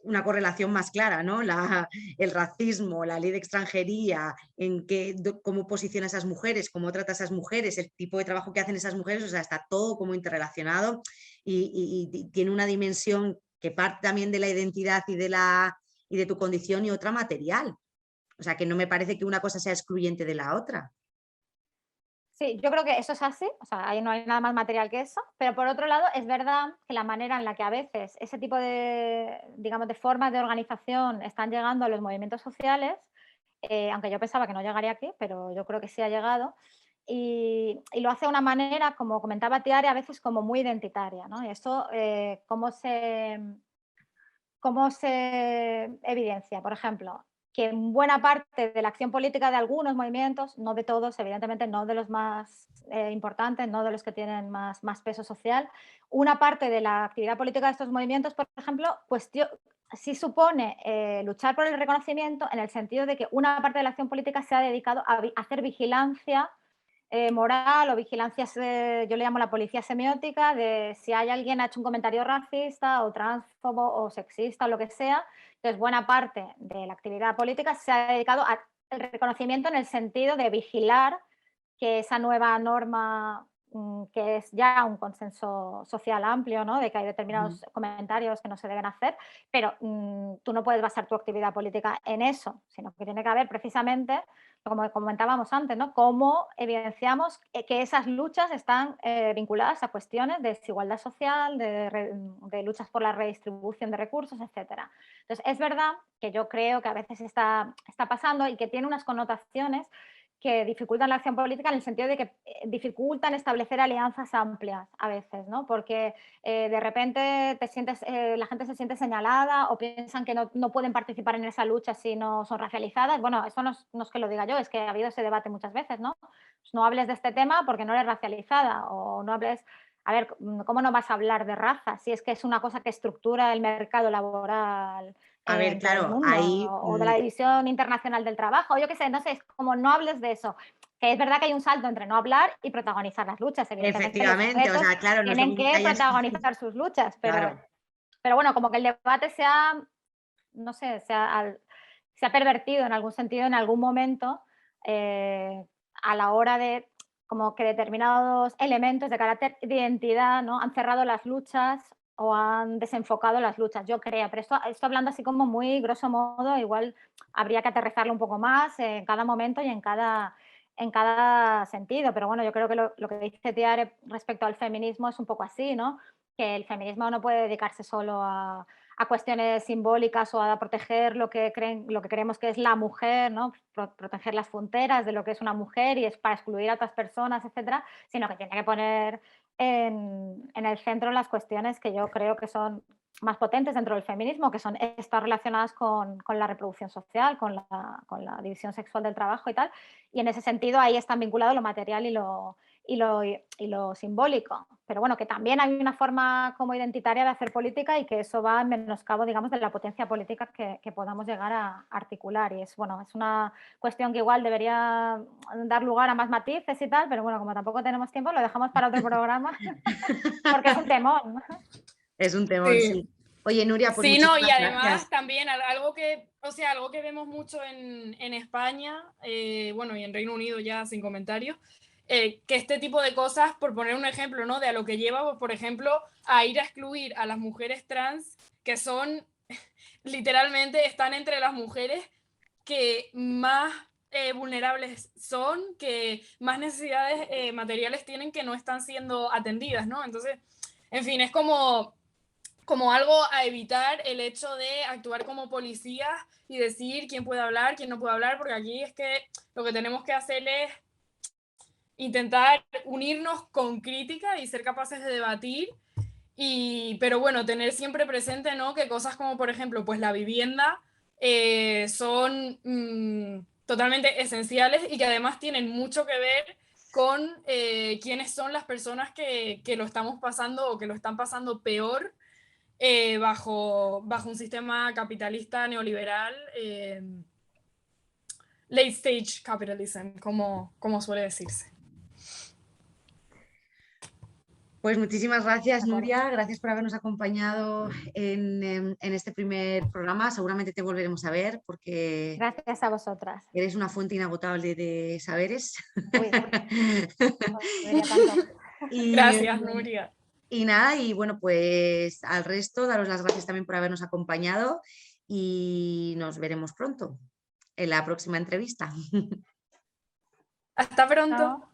una correlación más clara, ¿no? El racismo, la ley de extranjería, cómo posiciona a esas mujeres, cómo trata a esas mujeres, el tipo de trabajo que hacen esas mujeres, o sea, está todo como interrelacionado y tiene una dimensión que parte también de la identidad y de tu condición y otra material. O sea, que no me parece que una cosa sea excluyente de la otra. Sí, yo creo que eso es así, o sea, ahí no hay nada más material que eso, pero por otro lado es verdad que la manera en la que a veces ese tipo de, digamos, de formas de organización están llegando a los movimientos sociales, aunque yo pensaba que no llegaría aquí, pero yo creo que sí ha llegado, y lo hace de una manera, como comentaba Tiare, a veces como muy identitaria, ¿no? Y esto, ¿cómo se evidencia? Por ejemplo, que en buena parte de la acción política de algunos movimientos, no de todos, evidentemente no de los más importantes, no de los que tienen más peso social, una parte de la actividad política de estos movimientos, por ejemplo, sí supone luchar por el reconocimiento en el sentido de que una parte de la acción política se ha dedicado a hacer vigilancia moral o vigilancia, yo le llamo la policía semiótica, de si hay alguien ha hecho un comentario racista o transfobo o sexista o lo que sea. Entonces, buena parte de la actividad política se ha dedicado al reconocimiento en el sentido de vigilar que esa nueva norma, que es ya un consenso social amplio, ¿no? De que hay determinados comentarios que no se deben hacer, pero tú no puedes basar tu actividad política en eso, sino que tiene que haber precisamente, como comentábamos antes, ¿no? Cómo evidenciamos que esas luchas están vinculadas a cuestiones de desigualdad social, de luchas por la redistribución de recursos, etcétera. Entonces, es verdad que yo creo que a veces está pasando y que tiene unas connotaciones que dificultan la acción política en el sentido de que dificultan establecer alianzas amplias a veces, ¿no? Porque de repente la gente se siente señalada o piensan que no pueden participar en esa lucha si no son racializadas. Bueno, eso no es que lo diga yo, es que ha habido ese debate muchas veces, ¿no? Pues no hables de este tema porque no eres racializada o no hables... A ver, ¿cómo no vas a hablar de raza si es que es una cosa que estructura el mercado laboral A ver, en todo el claro, mundo, ahí o de la División Internacional del Trabajo, o yo qué sé, no sé, es como no hables de eso. Que es verdad que hay un salto entre no hablar y protagonizar las luchas. Evidentemente los efectivamente, o sujetos sea, claro, no es lo tienen mismo que que hayas... protagonizar sus luchas, Claro. pero bueno, como que el debate no sé, se ha pervertido en algún sentido, en algún momento, a la hora de como que determinados elementos de carácter de identidad, ¿no? Han cerrado las luchas o han desenfocado las luchas, yo creo. Pero esto hablando así como muy grosso modo, igual habría que aterrizarlo un poco más en cada momento y en cada sentido. Pero bueno, yo creo que lo que dice Tiare respecto al feminismo es un poco así, ¿no? Que el feminismo no puede dedicarse solo a cuestiones simbólicas o a proteger lo que creemos que es la mujer, ¿no? Proteger las fronteras de lo que es una mujer y es para excluir a otras personas, etcétera, sino que tiene que poner en el centro las cuestiones que yo creo que son más potentes dentro del feminismo, que son estas relacionadas con la reproducción social, con la división sexual del trabajo y tal, y en ese sentido ahí están vinculados lo material y lo simbólico. Pero bueno, que también hay una forma como identitaria de hacer política y que eso va en menoscabo, digamos, de la potencia política que podamos llegar a articular. Y es una cuestión que igual debería dar lugar a más matices y tal, pero bueno, como tampoco tenemos tiempo, lo dejamos para otro programa, porque es un temón. Es un temón, Sí. sí. Oye, Nuria, pues Sí, no, y muchísimas además gracias. también algo que vemos mucho en España, bueno, y en Reino Unido ya sin comentarios, que este tipo de cosas, por poner un ejemplo, ¿no? De a lo que lleva, pues, por ejemplo, a ir a excluir a las mujeres trans, que son, literalmente, están entre las mujeres que más vulnerables son, que más necesidades materiales tienen que no están siendo atendidas, ¿no? Entonces, en fin, es como algo a evitar el hecho de actuar como policías y decir quién puede hablar, quién no puede hablar, porque aquí es que lo que tenemos que hacer es intentar unirnos con crítica y ser capaces de debatir, pero bueno, tener siempre presente, ¿no? Que cosas como, por ejemplo, pues la vivienda son totalmente esenciales y que además tienen mucho que ver con quiénes son las personas que lo estamos pasando o que lo están pasando peor bajo un sistema capitalista neoliberal, late stage capitalism, como suele decirse. Pues muchísimas gracias, De acuerdo. Nuria. Gracias por habernos acompañado en este primer programa. Seguramente te volveremos a ver porque Gracias a vosotras. eres una fuente inagotable de saberes. Uy, no diría tanto. Y, Gracias, Nuria. y nada, y bueno, pues al resto, daros las gracias también por habernos acompañado y nos veremos pronto en la próxima entrevista. Hasta pronto. Chao.